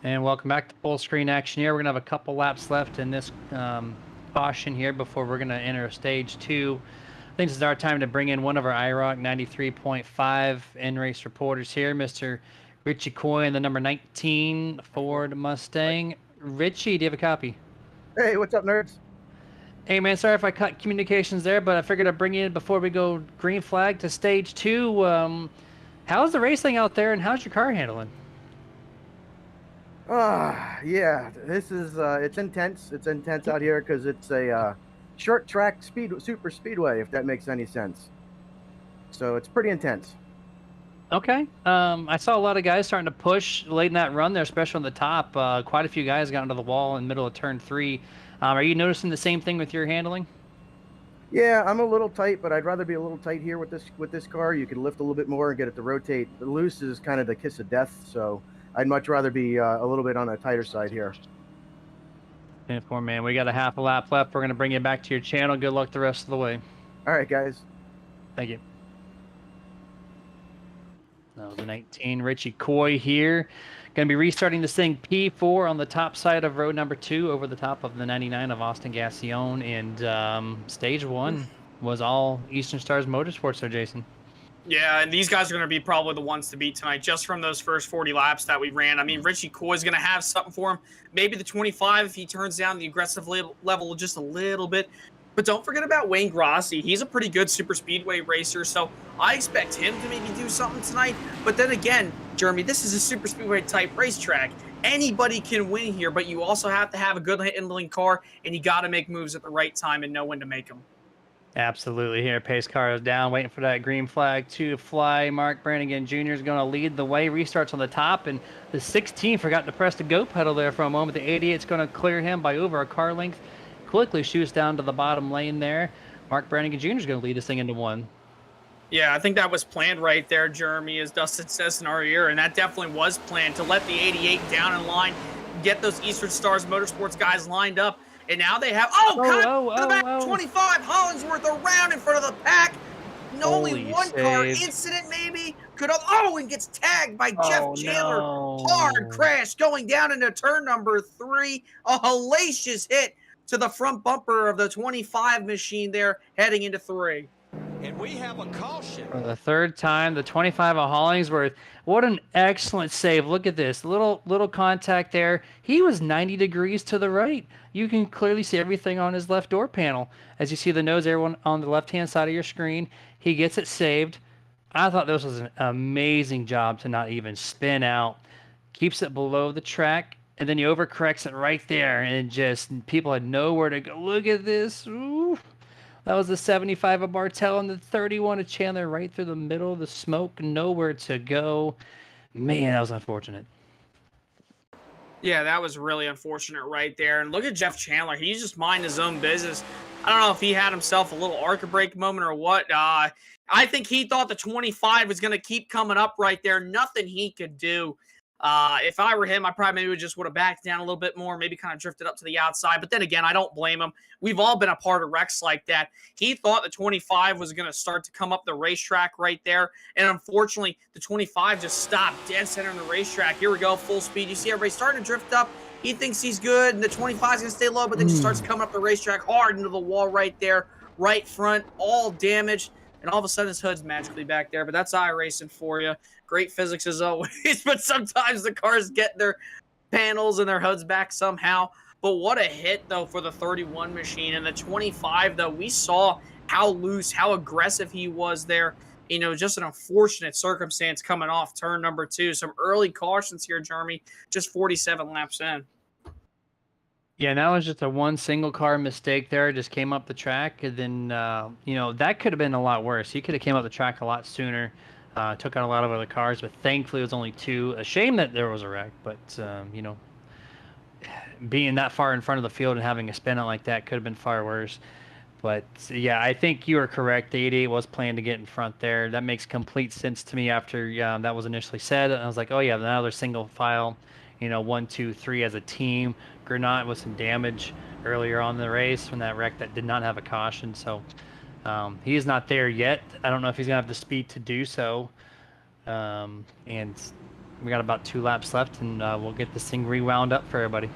And welcome back to full screen action here. We're gonna have a couple laps left in this caution here before we're gonna enter stage 2. think this is our time to bring in one of our IROC 93.5 in-race reporters here, Mr. Richie Coy in the number 19 Ford Mustang. Richie, do you have a copy? Hey, what's up, nerds? Hey, man, sorry if I cut communications there, but I figured I'd bring you in before we go green flag to stage 2. How's the racing out there, and how's your car handling? Yeah, this is, it's intense. It's intense out here because it's a short track super speedway, if that makes any sense. So it's pretty intense. Okay. I saw a lot of guys starting to push late in that run there, especially on the top. Quite a few guys got into the wall in the middle of turn 3. Are you noticing the same thing with your handling? Yeah, I'm a little tight, but I'd rather be a little tight here with this car. You can lift a little bit more and get it to rotate. The loose is kind of the kiss of death, so I'd much rather be a little bit on a tighter side here. 10-4, man. We got a half a lap left. We're going to bring you back to your channel. Good luck the rest of the way. All right, guys. Thank you. That was the 19, Richie Coy here. Going to be restarting this thing P4 on the top side of road number 2 over the top of the 99 of Austin Gassione. And stage 1 was all Eastern Stars Motorsports there, Jason. Yeah, and these guys are going to be probably the ones to beat tonight just from those first 40 laps that we ran. I mean, Richie Coy is going to have something for him. Maybe the 25 if he turns down the aggressive level just a little bit. But don't forget about Wayne Grossi. He's a pretty good super speedway racer, so I expect him to maybe do something tonight. But then again, Jeremy, this is a super speedway type racetrack. Anybody can win here, but you also have to have a good handling car, and you got to make moves at the right time and know when to make them. Absolutely. Here, pace car is down, waiting for that green flag to fly. Mark Brannigan Jr. is going to lead the way. Restarts on the top, and the 16 forgot to press the go pedal there for a moment. The 88 is going to clear him by over a car length. Quickly shoots down to the bottom lane there. Mark Brannigan Jr. is going to lead this thing into 1. Yeah, I think that was planned right there, Jeremy, as Dustin says in our ear, and that definitely was planned to let the 88 down in line, get those Eastern Stars Motorsports guys lined up, and now they have, to the back, 25, Hollingsworth around in front of the pack. Only one car incident maybe. And gets tagged by Jeff Chandler. No. Hard crash going down into turn number 3. A hellacious hit to the front bumper of the 25 machine there heading into 3. And we have a caution. For the 3rd time, the 25 of Hollingsworth. What an excellent save. Look at this. Little contact there. He was 90 degrees to the right. You can clearly see everything on his left door panel. As you see the nose air on the left-hand side of your screen, he gets it saved. I thought this was an amazing job to not even spin out. Keeps it below the track. And then he overcorrects it right there, and just people had nowhere to go. Look at this. Ooh. That was the 75 of Bartel and the 31 of Chandler right through the middle of the smoke. Nowhere to go. Man, that was unfortunate. Yeah, that was really unfortunate right there. And look at Jeff Chandler. He's just minding his own business. I don't know if he had himself a little arc break moment or what. I think he thought the 25 was going to keep coming up right there. Nothing he could do. If I were him, I probably maybe would have backed down a little bit more, maybe kind of drifted up to the outside. But then again, I don't blame him. We've all been a part of wrecks like that. He thought the 25 was going to start to come up the racetrack right there. And unfortunately, the 25 just stopped dead center in the racetrack. Here we go, full speed. You see everybody starting to drift up. He thinks he's good, and the 25 is going to stay low, but then just starts coming up the racetrack hard into the wall right there, right front, all damaged. And all of a sudden, his hood's magically back there. But that's iRacing for you. Great physics as always. But sometimes the cars get their panels and their hoods back somehow. But what a hit, though, for the 31 machine. And the 25, though, we saw how loose, how aggressive he was there. You know, just an unfortunate circumstance coming off turn number 2. Some early cautions here, Jeremy, just 47 laps in. Yeah, and that was just a one single car mistake there. Just came up the track, and then that could have been a lot worse. He could have came up the track a lot sooner, took out a lot of other cars, but thankfully it was only 2. A shame that there was a wreck, but being that far in front of the field and having a spin out like that could have been far worse. But yeah, I think you are correct. The 88 was planned to get in front there. That makes complete sense to me after that was initially said. And I was like, oh yeah, another single file. 1, 2, 3 as a team. Granat with some damage earlier on in the race from that wreck that did not have a caution. So he is not there yet. I don't know if he's going to have the speed to do so. And we got about 2 laps left, and we'll get this thing rewound up for everybody.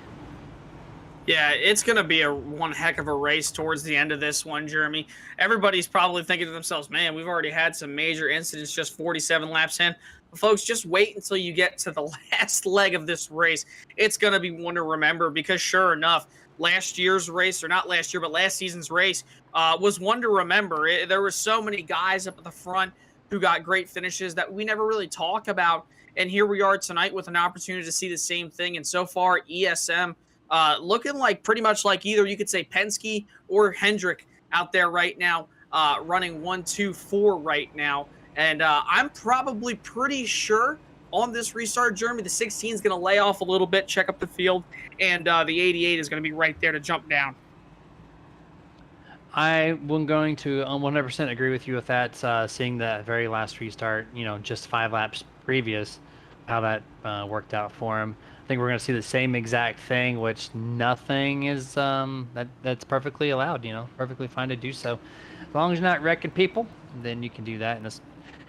Yeah, it's going to be one heck of a race towards the end of this one, Jeremy. Everybody's probably thinking to themselves, man, we've already had some major incidents just 47 laps in. But folks, just wait until you get to the last leg of this race. It's going to be one to remember because sure enough, last year's race, or not last year, but last season's race was one to remember. There were so many guys up at the front who got great finishes that we never really talk about. And here we are tonight with an opportunity to see the same thing. And so far, ESM looking like pretty much like either you could say Penske or Hendrick out there right now, running 1, 2, 4 right now. And I'm probably pretty sure on this restart, Jeremy, the 16 is going to lay off a little bit, check up the field, and the 88 is going to be right there to jump down. I am going to 100% agree with you with that. Seeing that very last restart, just 5 laps previous, how that worked out for him. I think we're going to see the same exact thing, which nothing is that's perfectly allowed. Perfectly fine to do so, as long as you're not wrecking people. Then you can do that, and it's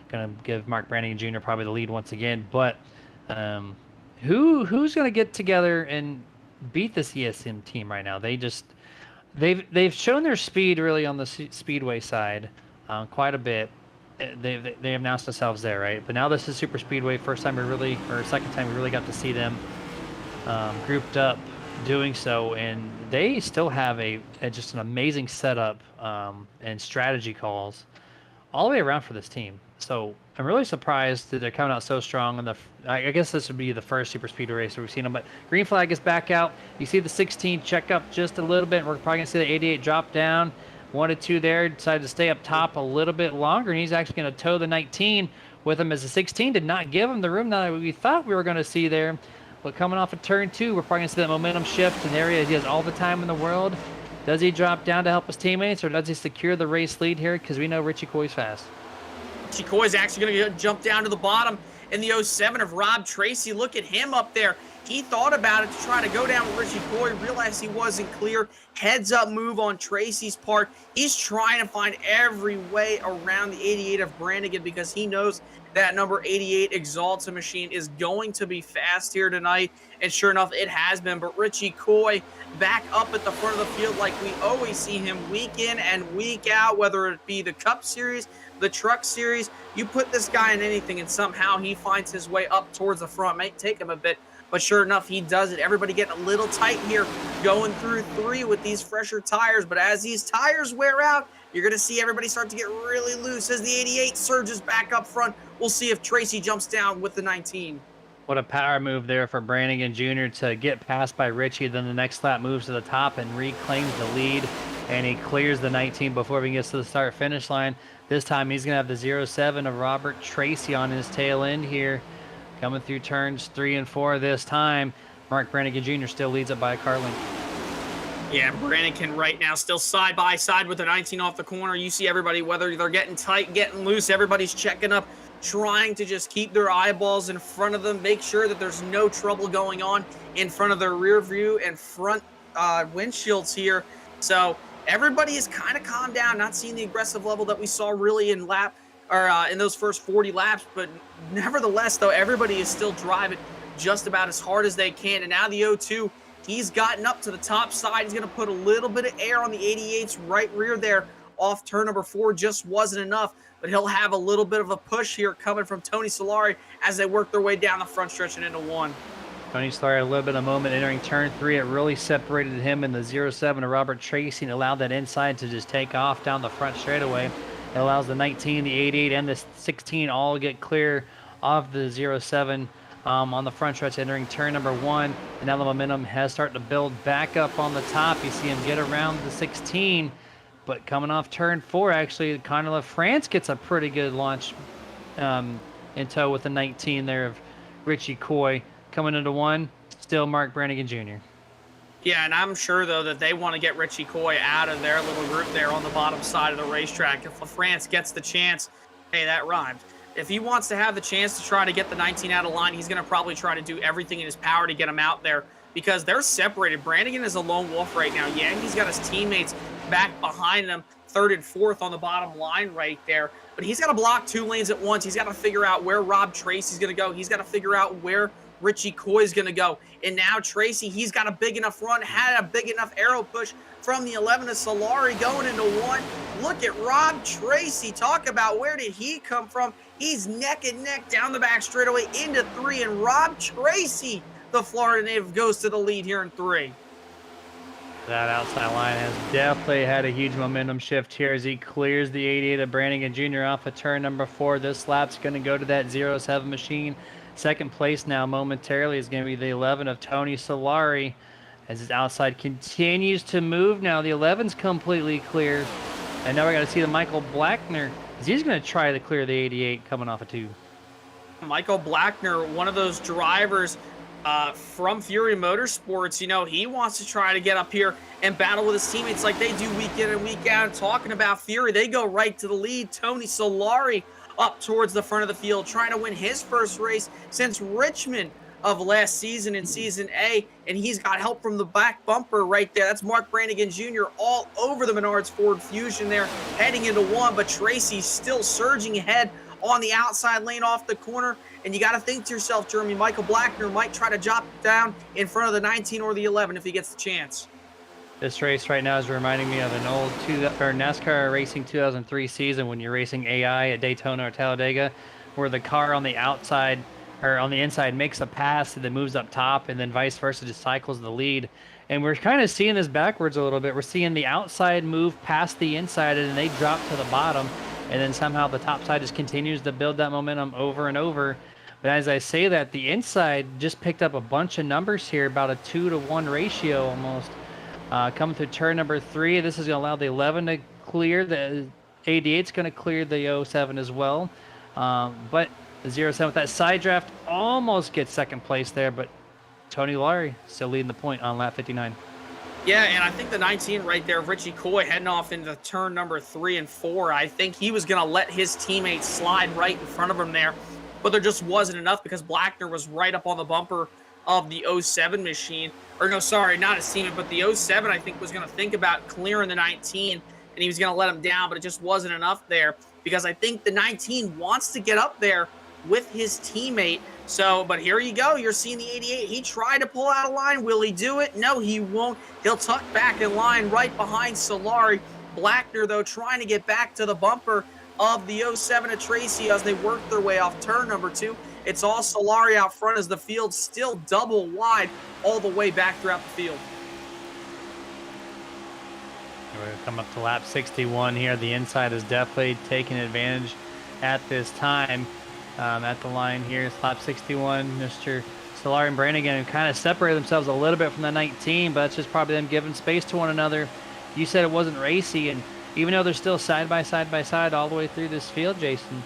going to give Mark Brannigan Jr. probably the lead once again. But who's going to get together and beat this ESM team right now? They've shown their speed really on the speedway side quite a bit. They announced themselves there, right? But now this is super speedway. First time second time we really got to see them grouped up doing so, and they still have just an amazing setup and strategy calls all the way around for this team. So I'm really surprised that they're coming out so strong. I guess this would be the first super speedway race we've seen them. But green flag is back out. You see the 16 check up just a little bit. We're probably gonna see the 88 drop down. 1 to 2 there. Decided to stay up top a little bit longer, and he's actually going to tow the 19 with him as the 16. Did not give him the room that we thought we were going to see there. But coming off of turn 2, we're probably going to see that momentum shift, and there he is. He has all the time in the world. Does he drop down to help his teammates, or does he secure the race lead here? Because we know Richie Coy's fast. Richie Coy's actually going to jump down to the bottom in the 07 of Rob Tracy. Look at him up there. He thought about it to try to go down with Richie Coy, realized he wasn't clear. Heads up move on Tracy's part. He's trying to find every way around the 88 of Brannigan because he knows that number 88 Exalta machine is going to be fast here tonight. And sure enough, it has been. But Richie Coy back up at the front of the field like we always see him week in and week out, whether it be the Cup Series, the Truck Series. You put this guy in anything and somehow he finds his way up towards the front. Might take him a bit, but sure enough, he does it. Everybody getting a little tight here, going through 3 with these fresher tires. But as these tires wear out, you're going to see everybody start to get really loose as the 88 surges back up front. We'll see if Tracy jumps down with the 19. What a power move there for Brannigan Jr. to get passed by Richie. Then the next lap moves to the top and reclaims the lead. And he clears the 19 before he gets to the start-finish line. This time he's going to have the 07 of Robert Tracy on his tail end here. Coming through turns 3 and 4 this time. Mark Brannigan Jr. still leads it by a car length. Yeah, Brannigan right now still side by side with the 19 off the corner. You see everybody, whether they're getting tight, getting loose, everybody's checking up, trying to just keep their eyeballs in front of them, make sure that there's no trouble going on in front of their rear view and front windshields here. So everybody is kind of calmed down, not seeing the aggressive level that we saw really in in those first 40 laps. But nevertheless, though, everybody is still driving just about as hard as they can. And now the 02, he's gotten up to the top side. He's going to put a little bit of air on the 88's right rear there off turn number 4. Just wasn't enough, but he'll have a little bit of a push here coming from Tony Solari as they work their way down the front stretch and into 1. Tony Solari had a little bit of moment entering turn 3. It really separated him and the 07 of Robert Tracy and allowed that inside to just take off down the front straightaway. It allows the 19, the 88, and the 16 all get clear of the 07 on the front stretch entering turn number 1. And now the momentum has started to build back up on the top. You see him get around the 16, but coming off turn 4, actually, Conor LaFrance gets a pretty good launch in tow with the 19 there of Richie Coy. Coming into 1, still Mark Brannigan Jr. Yeah, and I'm sure, though, that they want to get Richie Coy out of their little group there on the bottom side of the racetrack. If LaFrance gets the chance, hey, that rhymed. If he wants to have the chance to try to get the 19 out of line, he's going to probably try to do everything in his power to get him out there because they're separated. Brannigan is a lone wolf right now. Yeah, he's got his teammates back behind him, 3rd and 4th on the bottom line right there. But he's got to block 2 lanes at once. He's got to figure out where Rob Tracy's going to go. He's got to figure out where Richie Coy's going to go. And now Tracy, he's got a big enough run, had a big enough arrow push from the 11 to Solari going into 1. Look at Rob Tracy. Talk about where did he come from. He's neck and neck down the back straightaway into 3. And Rob Tracy, the Florida native, goes to the lead here in 3. That outside line has definitely had a huge momentum shift here as he clears the 88 of Brannigan Jr. off of turn number 4. This lap's going to go to that 07 machine. Second place now momentarily is going to be the 11 of Tony Solari as his outside continues to move. Now the 11's completely clear. And now we're going to see the Michael Blackner as he's going to try to clear the 88 coming off of 2. Michael Blackner, one of those drivers from Fury Motorsports, you know, he wants to try to get up here and battle with his teammates like they do week in and week out. Talking about Fury, they go right to the lead. Tony Solari up towards the front of the field, trying to win his first race since Richmond of last season in Season A, and he's got help from the back bumper right there. That's Mark Brannigan Jr. all over the Menards Ford Fusion there, heading into 1, but Tracy's still surging ahead on the outside lane off the corner. And you got to think to yourself, Jeremy, Michael Blackner might try to drop down in front of the 19 or the 11 if he gets the chance. This race right now is reminding me of an old NASCAR Racing 2003 season when you're racing AI at Daytona or Talladega, where the car on the outside or on the inside makes a pass and then moves up top, and then vice versa, just cycles the lead. And we're kind of seeing this backwards a little bit. We're seeing the outside move past the inside, and then they drop to the bottom, and then somehow the top side just continues to build that momentum over and over. But as I say that, the inside just picked up a bunch of numbers here, about a 2-to-1 ratio almost. Coming through turn number 3, this is going to allow the 11 to clear. The 88's going to clear the 07 as well. But the 07 with that side draft almost gets second place there, but Tony Laurie still leading the point on lap 59. Yeah, and I think the 19 right there, Richie Coy, heading off into turn number 3 and 4. I think he was going to let his teammates slide right in front of him there, but there just wasn't enough because Blackner was right up on the bumper of the 07 machine. Or no, sorry, not his teammate, but the 07, I think, was going to think about clearing the 19, and he was going to let him down, but it just wasn't enough there because I think the 19 wants to get up there with his teammate. So, but here you go. You're seeing the 88. He tried to pull out a line. Will he do it? No, he won't. He'll tuck back in line right behind Solari. Blackner, though, trying to get back to the bumper of the 07 of Tracy as they work their way off turn number 2. It's all Solari out front as the field still double wide all the way back throughout the field. We're going to come up to lap 61 here. The inside is definitely taking advantage at this time. At the line here, it's lap 61. Mr. Solari and Brannigan kind of separated themselves a little bit from the 19, but that's just probably them giving space to one another. You said it wasn't racy, and even though they're still side by side all the way through this field, Jason,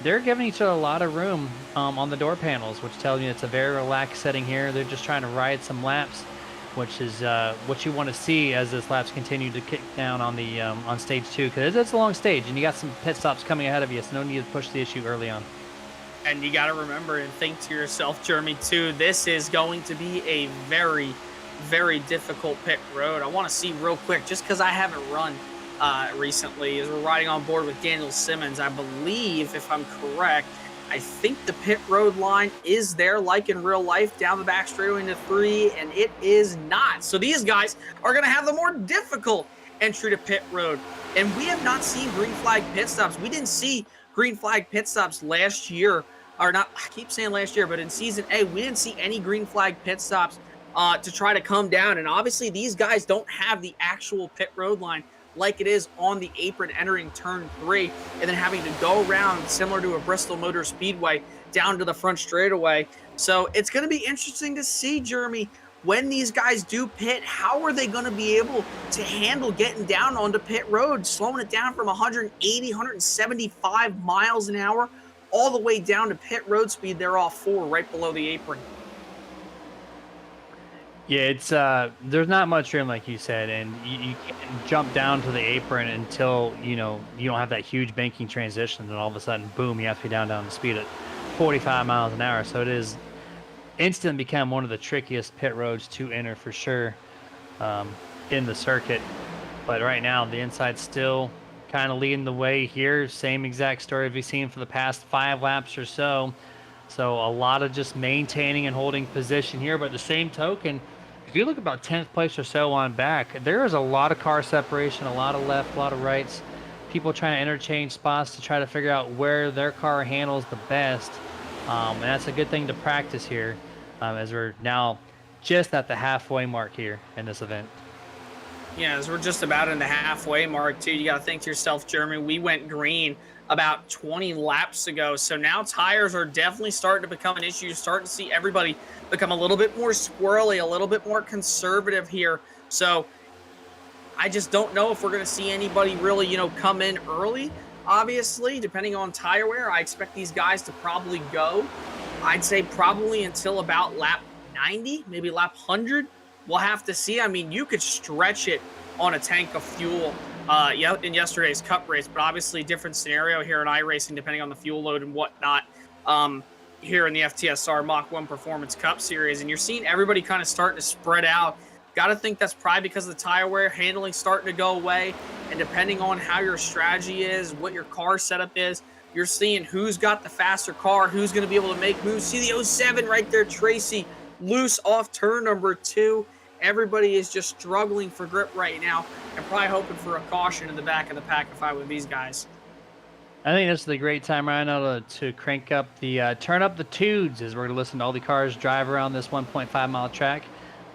they're giving each other a lot of room on the door panels, which tells you it's a very relaxed setting here. They're just trying to ride some laps, which is what you want to see as this laps continue to kick down on the on stage 2, because it's a long stage and you got some pit stops coming ahead of you, so no need to push the issue early on. And you got to remember and think to yourself, Jeremy, too, this is going to be a very, very difficult pit road. I want to see real quick, just because I haven't run recently, as we're riding on board with Daniel Simmons. I believe, if I'm correct, I think the pit road line is there like in real life down the back straightaway into 3, and it is not. So these guys are going to have the more difficult entry to pit road. And we have not seen green flag pit stops. We didn't see green flag pit stops last year. Or not, I keep saying last year, but in Season A, we didn't see any green flag pit stops to try to come down. And obviously, these guys don't have the actual pit road line like it is on the apron entering turn 3, and then having to go around similar to a Bristol Motor Speedway down to the front straightaway. So it's going to be interesting to see, Jeremy, when these guys do pit, how are they going to be able to handle getting down onto pit road, slowing it down from 180, 175 miles an hour all the way down to pit road speed. They're off 4 right below the apron. Yeah, it's there's not much room, like you said, and you can't jump down to the apron until you don't have that huge banking transition, and all of a sudden, boom, you have to be down to speed at 45 miles an hour. So it is instant become one of the trickiest pit roads to enter for sure in the circuit. But right now, the inside's still kind of leading the way here. Same exact story we've seen for the past 5 laps or so. So a lot of just maintaining and holding position here. But at the same token, if you look about 10th place or so on back, there is a lot of car separation, a lot of left, a lot of rights. People trying to interchange spots to try to figure out where their car handles the best. And that's a good thing to practice here as we're now just at the halfway mark here in this event. Yeah, as we're just about in the halfway mark, too, you got to think to yourself, Jeremy, we went green about 20 laps ago. So now tires are definitely starting to become an issue. You're starting to see everybody become a little bit more squirrely, a little bit more conservative here. So I just don't know if we're going to see anybody really, come in early. Obviously, depending on tire wear, I expect these guys to probably go, I'd say probably until about lap 90, maybe lap 100. We'll have to see. I mean, you could stretch it on a tank of fuel in yesterday's Cup race, but obviously different scenario here in iRacing, depending on the fuel load and whatnot, here in the FTSR Mach-1 Performance Cup Series. And you're seeing everybody kind of starting to spread out. Got to think that's probably because of the tire wear, handling starting to go away. And depending on how your strategy is, what your car setup is, you're seeing who's got the faster car, who's going to be able to make moves. See the 07 right there, Tracy, loose off turn number 2. Everybody is just struggling for grip right now and probably hoping for a caution in the back of the pack if I were these guys. I think this is a great time right now to crank up the turn up the tunes as we're going to listen to all the cars drive around this 1.5 mile track.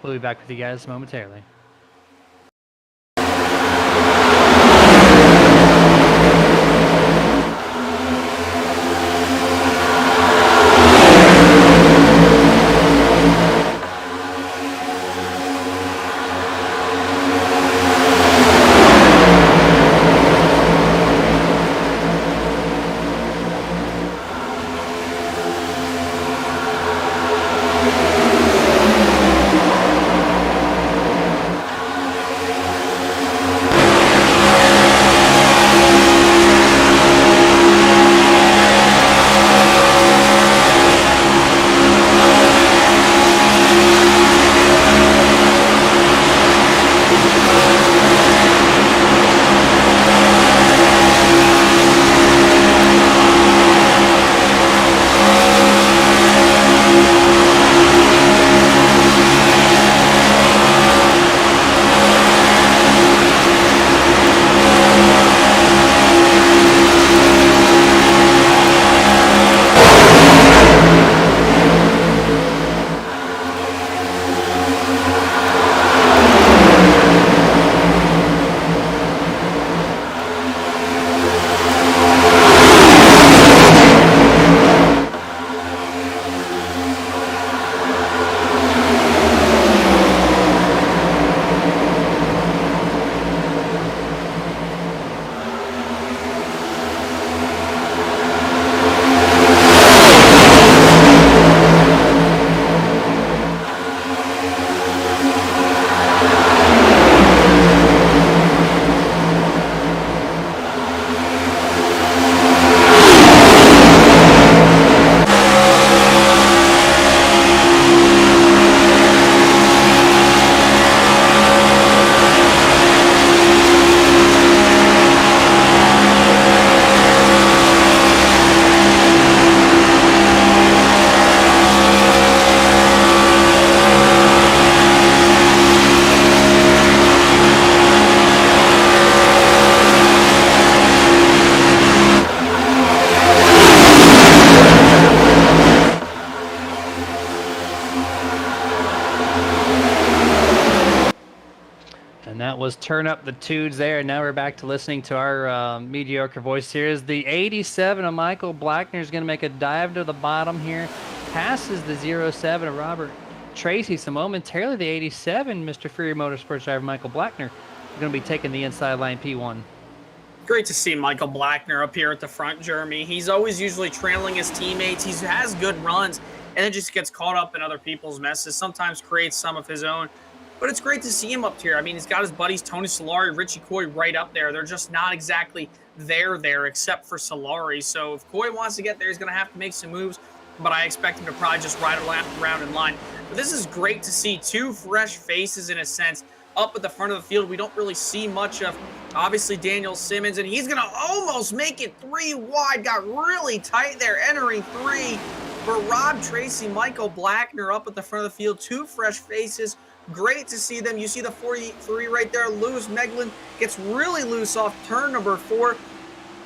We'll be back with you guys momentarily. That was Turn Up the Tunes there. And now we're back to listening to our mediocre voice here. Is the 87 of Michael Blackner is going to make a dive to the bottom here. Passes the 07 of Robert Tracy. So momentarily the 87, Mr. Fury Motorsports driver Michael Blackner, is going to be taking the inside line P1. Great to see Michael Blackner up here at the front, Jeremy. He's always usually trailing his teammates. He has good runs and then just gets caught up in other people's messes, sometimes creates some of his own. But it's great to see him up here. I mean, he's got his buddies Tony Solari, Richie Coy right up there. They're just not exactly there except for Solari. So if Coy wants to get there, he's going to have to make some moves. But I expect him to probably just ride around in line. But this is great to see two fresh faces, in a sense, up at the front of the field. We don't really see much of, obviously, Daniel Simmons. And he's going to almost make it 3 wide. Got really tight there, entering 3. But Rob Tracy, Michael Blackner up at the front of the field, 2 fresh faces. Great to see them. You see the 43 right there. Lewis Meglin gets really loose off turn number 4.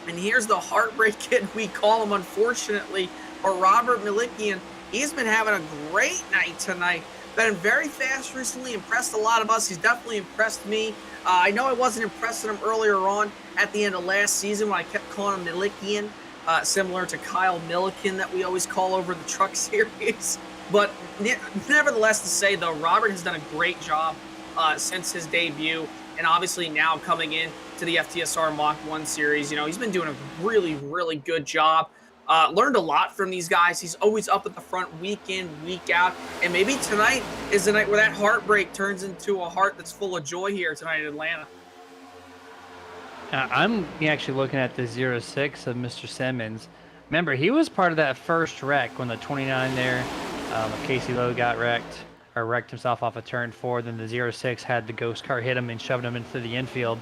And here's the heartbreak kid, we call him, unfortunately, or Robert Milikian. He's been having a great night tonight. Been very fast recently, impressed a lot of us. He's definitely impressed me. I know I wasn't impressing him earlier on at the end of last season when I kept calling him Milikian, similar to Kyle Milliken that we always call over the truck series. But nevertheless, to say, though, Robert has done a great job since his debut, and obviously now coming in to the FTSR Mach-1 series. You know, he's been doing a really, really good job. Learned a lot from these guys. He's always up at the front week in, week out. And maybe tonight is the night where that heartbreak turns into a heart that's full of joy here tonight in Atlanta. I'm actually looking at the 06 of Mr. Simmons. Remember, he was part of that first wreck when the 29 there, Casey Lowe got wrecked himself off of turn 4. Then the 06 had the ghost car hit him and shoved him into the infield.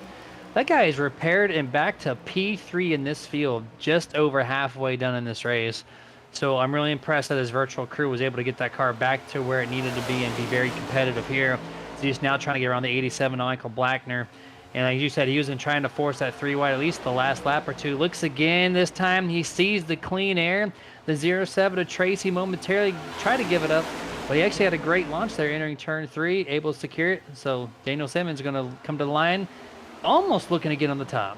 That guy is repaired and back to P3 in this field, just over halfway done in this race. So I'm really impressed that his virtual crew was able to get that car back to where it needed to be and be very competitive here. So he's now trying to get around the 87 of Michael Blackner. And like you said, he was trying to force that 3 wide at least the last lap or two. Looks again this time. He sees the clean air. The 07 of Tracy momentarily tried to give it up, but he actually had a great launch there entering turn 3, able to secure it. So Daniel Simmons is going to come to the line, almost looking to get on the top.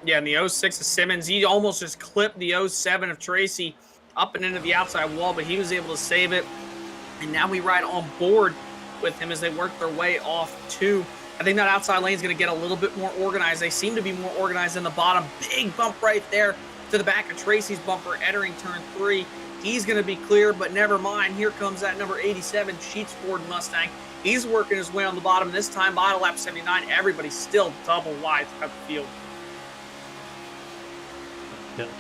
Yeah, and the 06 of Simmons, he almost just clipped the 07 of Tracy up and into the outside wall, but he was able to save it. And now we ride on board with him as they work their way off too. I think that outside lane is going to get a little bit more organized. They seem to be more organized in the bottom. Big bump right there to the back of Tracy's bumper entering turn 3. He's going to be clear, but never mind. Here comes that number 87 Sheets Ford Mustang. He's working his way on the bottom. This time by lap 79, everybody's still double wide throughout the field.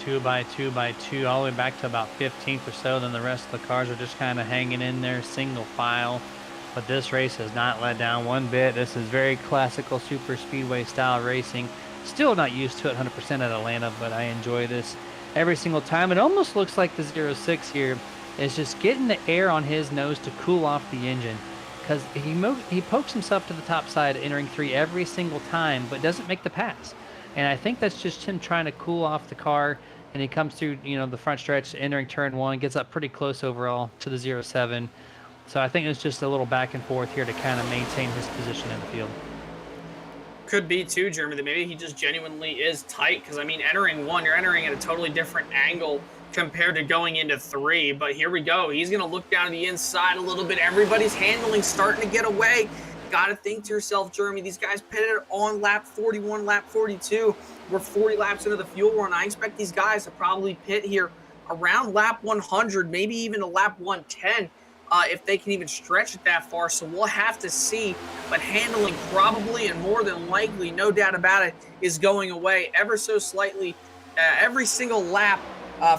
2 by 2 by 2, all the way back to about 15th or so. Then the rest of the cars are just kind of hanging in there, single file. But this race has not let down one bit. This is very classical super speedway style racing. Still not used to it 100% at Atlanta, but I enjoy this every single time. It almost looks like the 06 here is just getting the air on his nose to cool off the engine, because he pokes himself to the top side entering 3 every single time, but doesn't make the pass. And I think that's just him trying to cool off the car. And he comes through, the front stretch entering turn 1, gets up pretty close overall to the 07. So I think it's just a little back and forth here to kind of maintain his position in the field. Could be too, Jeremy, that maybe he just genuinely is tight, because I mean, entering 1, you're entering at a totally different angle compared to going into 3. But here we go. He's going to look down to the inside a little bit. Everybody's handling starting to get away. Got to think to yourself, Jeremy, these guys pitted on lap 41, lap 42. We're 40 laps into the fuel run. I expect these guys to probably pit here around lap 100, maybe even a lap 110. If they can even stretch it that far. So we'll have to see. But handling probably and more than likely, no doubt about it, is going away ever so slightly every single lap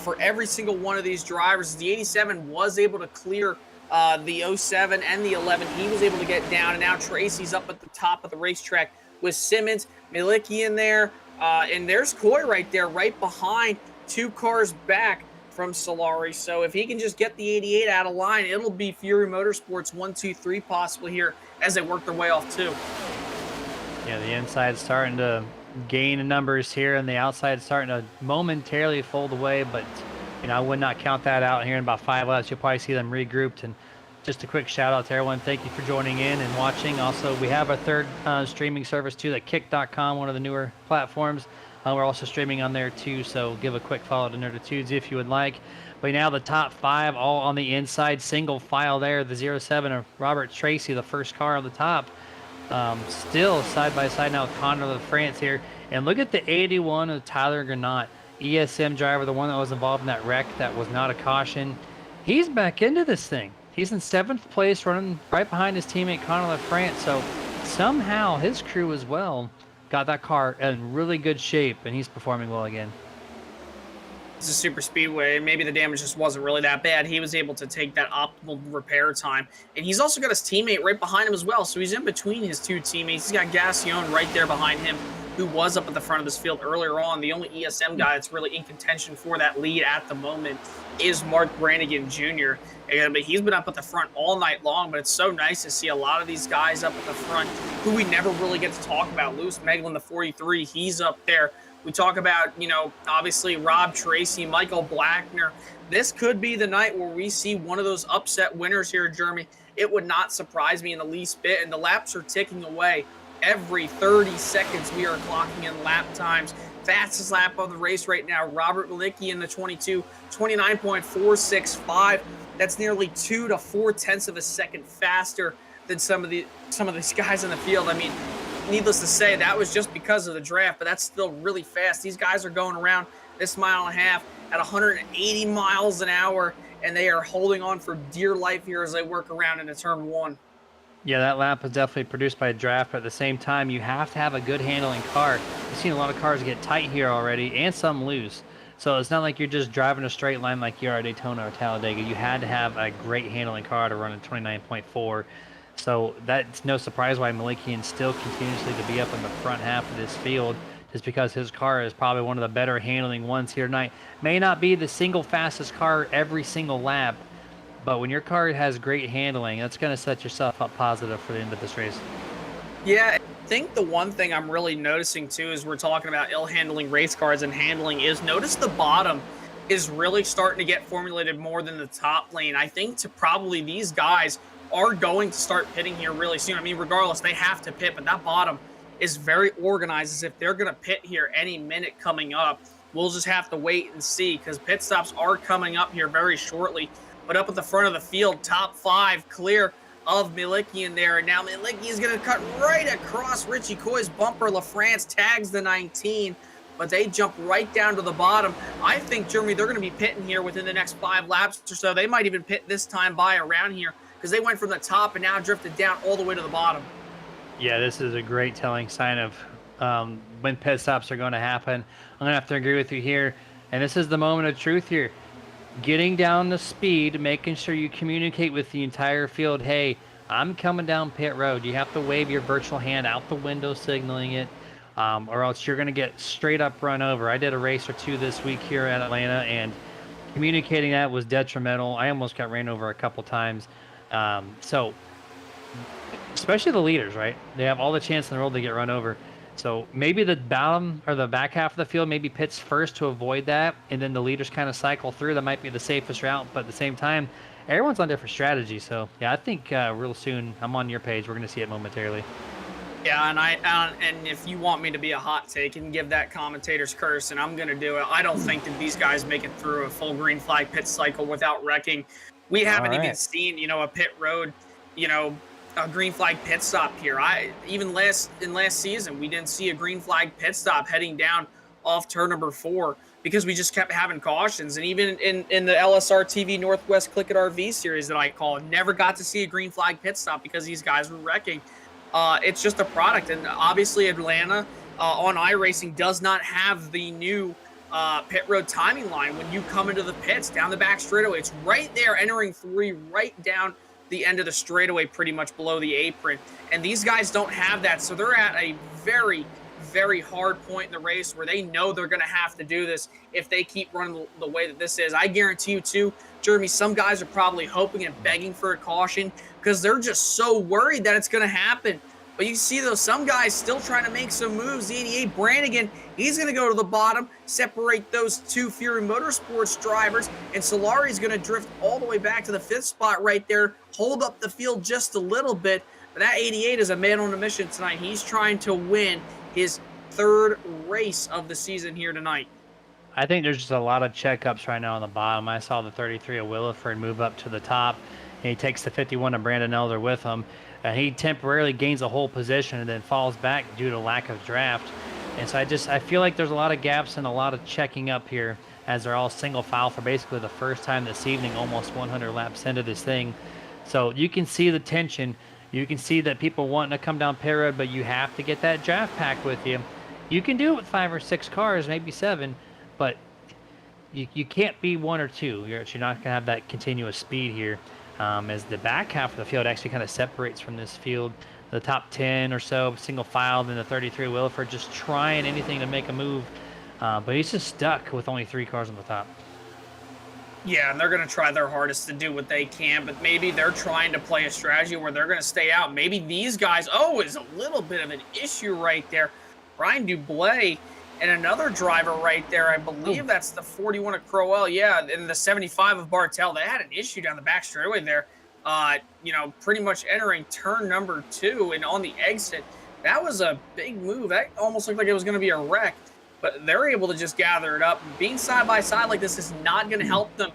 for every single one of these drivers. The 87 was able to clear the 07 and the 11. He was able to get down, and now Tracy's up at the top of the racetrack with Simmons, Milikian there, and there's Coy right there, right behind, 2 cars back from Solari. So if he can just get the 88 out of line, it'll be Fury Motorsports 1, 2, 3 possible here as they work their way off too. Yeah, the inside's starting to gain in numbers here, and the outside's starting to momentarily fold away, but I would not count that out here in about 5 laps. You'll probably see them regrouped. And just a quick shout out to everyone. Thank you for joining in and watching. Also, we have a third streaming service too, that kick.com, one of the newer platforms. We're also streaming on there too, so give a quick follow to Nerditudes if you would like. But now the top 5 all on the inside, single file there. The 07 of Robert Tracy, the first car on the top. Still side by side now with Connor of France here. And look at the 81 of Tyler Granat, ESM driver, the one that was involved in that wreck that was not a caution. He's back into this thing. He's in 7th place, running right behind his teammate Connor of France. So somehow his crew as well got that car in really good shape, and he's performing well again. It's a super speedway. Maybe the damage just wasn't really that bad. He was able to take that optimal repair time. And he's also got his teammate right behind him as well. So he's in between his 2 teammates. He's got Gassion right there behind him who was up at the front of this field earlier on. The only ESM guy that's really in contention for that lead at the moment is Mark Brannigan Jr. But he's been up at the front all night long, but it's so nice to see a lot of these guys up at the front who we never really get to talk about. Lewis Meglin, the 43, he's up there. We talk about, obviously Rob Tracy, Michael Blackner. This could be the night where we see one of those upset winners here, Jeremy. It would not surprise me in the least bit, and the laps are ticking away. Every 30 seconds, we are clocking in lap times. Fastest lap of the race right now, Robert Malicki in the 22, 29.465. That's nearly 2 to 4 tenths of a second faster than some of these guys in the field. I mean, needless to say, that was just because of the draft, but that's still really fast. These guys are going around this mile and a half at 180 miles an hour, and they are holding on for dear life here as they work around into turn 1. Yeah, that lap was definitely produced by a draft, but at the same time, you have to have a good handling car. You've seen a lot of cars get tight here already, and some lose. So it's not like you're just driving a straight line like you are at Daytona or Talladega. You had to have a great handling car to run a 29.4. So that's no surprise why Malikian still continuously to be up in the front half of this field, just because his car is probably one of the better handling ones here tonight. May not be the single fastest car every single lap, but when your car has great handling, that's going to set yourself up positive for the end of this race. Yeah, I think the one thing I'm really noticing too is we're talking about ill-handling race cars and handling is notice the bottom is really starting to get formulated more than the top lane. I think probably these guys are going to start pitting here really soon. I mean, regardless, they have to pit, but that bottom is very organized as if they're going to pit here any minute coming up. We'll just have to wait and see because pit stops are coming up here very shortly. But up at the front of the field, top 5 clear of Malicki in there. And now Malicki is going to cut right across Richie Coy's bumper. LaFrance tags the 19, but they jump right down to the bottom. I think, Jeremy, they're going to be pitting here within the next 5 laps or so. They might even pit this time by around here because they went from the top and now drifted down all the way to the bottom. Yeah, this is a great telling sign of when pit stops are going to happen. I'm going to have to agree with you here. And this is the moment of truth here. Getting down the speed, making sure you communicate with the entire field. Hey, I'm coming down pit road. You have to wave your virtual hand out the window signaling it, or else you're going to get straight up run over. I did a race or 2 this week here at Atlanta, and communicating that was detrimental. I almost got ran over a couple times. So, especially the leaders, right? They have all the chance in the world to get run over. So maybe the bottom or the back half of the field maybe pits first to avoid that, and then the leaders kind of cycle through. That might be the safest route, but at the same time, everyone's on different strategies. So yeah, I think real soon, I'm on your page. We're going to see it momentarily. Yeah, and if you want me to be a hot take and give that commentator's curse, and I'm going to do it, I don't think that these guys make it through a full green flag pit cycle without wrecking. We haven't even seen, a pit road, a green flag pit stop here. In last season, we didn't see a green flag pit stop heading down off turn number 4 because we just kept having cautions. And even in the LSR TV Northwest Click It RV series that I call, never got to see a green flag pit stop because these guys were wrecking. It's just a product. And obviously Atlanta on iRacing does not have the new pit road timing line. When you come into the pits down the back straightaway, it's right there entering 3 right down the end of the straightaway, pretty much below the apron. And these guys don't have that. So they're at a very, very hard point in the race where they know they're going to have to do this if they keep running the way that this is. I guarantee you too, Jeremy, some guys are probably hoping and begging for a caution because they're just so worried that it's going to happen. But you see, though, some guys still trying to make some moves. The 88 Brannigan, he's going to go to the bottom, separate those 2 Fury Motorsports drivers, and Solari's going to drift all the way back to the 5th spot right there, hold up the field just a little bit. But that 88 is a man on a mission tonight. He's trying to win his 3rd race of the season here tonight. I think there's just a lot of checkups right now on the bottom. I saw the 33 of Williford move up to the top, and he takes the 51 of Brandon Elder with him. He temporarily gains a whole position and then falls back due to lack of draft. And so I feel like there's a lot of gaps and a lot of checking up here as they're all single file for basically the first time this evening, almost 100 laps into this thing. So you can see the tension. You can see that people wanting to come down pit road, but you have to get that draft pack with you. You can do it with 5 or 6 cars, maybe 7, but you can't be 1 or 2. You're not going to have that continuous speed here. As the back half of the field actually kind of separates from this field. the top 10 or so, single file, then the 33 Wilford, just trying anything to make a move. But he's just stuck with only 3 cars on the top. Yeah, and they're going to try their hardest to do what they can, but maybe they're trying to play a strategy where they're going to stay out. Maybe these guys, is a little bit of an issue right there. Brian Dublé and another driver right there. I believe that's the 41 of Crowell. Yeah, and the 75 of Bartel. They had an issue down the back straightaway there. Pretty much entering turn number 2 and on the exit. That was a big move. That almost looked like it was going to be a wreck. But they're able to just gather it up. Being side by side like this is not going to help them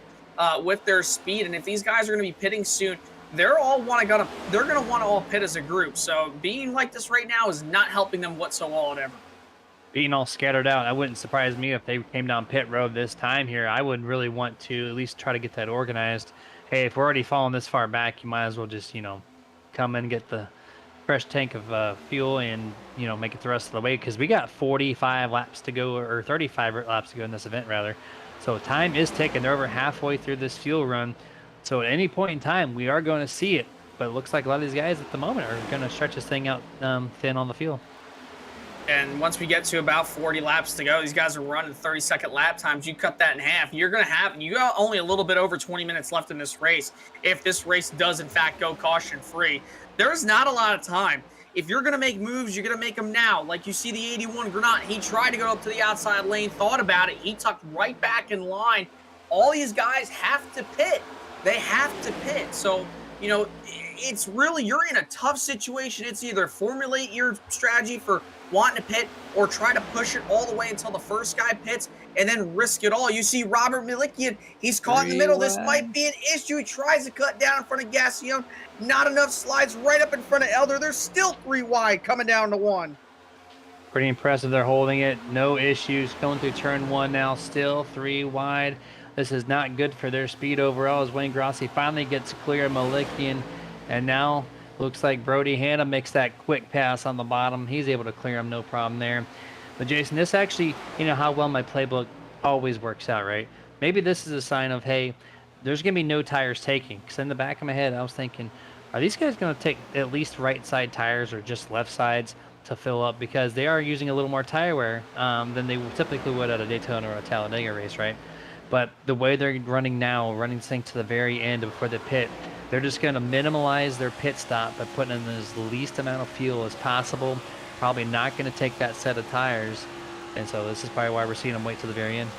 with their speed. And if these guys are going to be pitting soon, they're going to want to all pit as a group. So being like this right now is not helping them whatsoever. Being all scattered out, that wouldn't surprise me if they came down pit road this time here. I would really want to at least try to get that organized. Hey, if we're already falling this far back, you might as well just, come and get the fresh tank of fuel and, make it the rest of the way, because we got 45 laps to go, or 35 laps to go in this event, rather. So time is ticking. They're over halfway through this fuel run. So at any point in time, we are going to see it. But it looks like a lot of these guys at the moment are going to stretch this thing out thin on the fuel. And once we get to about 40 laps to go, these guys are running 30-second lap times. You cut that in half, you got only a little bit over 20 minutes left in this race. If this race does, in fact, go caution-free, there's not a lot of time. If you're going to make moves, you're going to make them now. Like you see the 81 Granat, he tried to go up to the outside lane, thought about it. He tucked right back in line. All these guys have to pit. They have to pit. So, it's really, you're in a tough situation. It's either formulate your strategy for wanting to pit or try to push it all the way until the first guy pits and then risk it all. You see Robert Malikian, he's caught in the middle. This might be an issue. He tries to cut down in front of Gassion. Not enough, slides right up in front of Elder. They're still 3 wide coming down to 1. Pretty impressive. They're holding it. No issues. Going through turn 1 now. Still 3 wide. This is not good for their speed overall as Wayne Grossi finally gets clear of Malikian. And now looks like Brody Hanna makes that quick pass on the bottom. He's able to clear him, no problem there. But Jason, this actually, how well my playbook always works out, right? Maybe this is a sign of, hey, there's going to be no tires taking. Because in the back of my head, I was thinking, are these guys going to take at least right side tires or just left sides to fill up? Because they are using a little more tire wear than they typically would at a Daytona or a Talladega race, right? But the way they're running now, running this thing to the very end before the pit, they're just going to minimize their pit stop by putting in as least amount of fuel as possible. Probably not going to take that set of tires. And so this is probably why we're seeing them wait to the very end.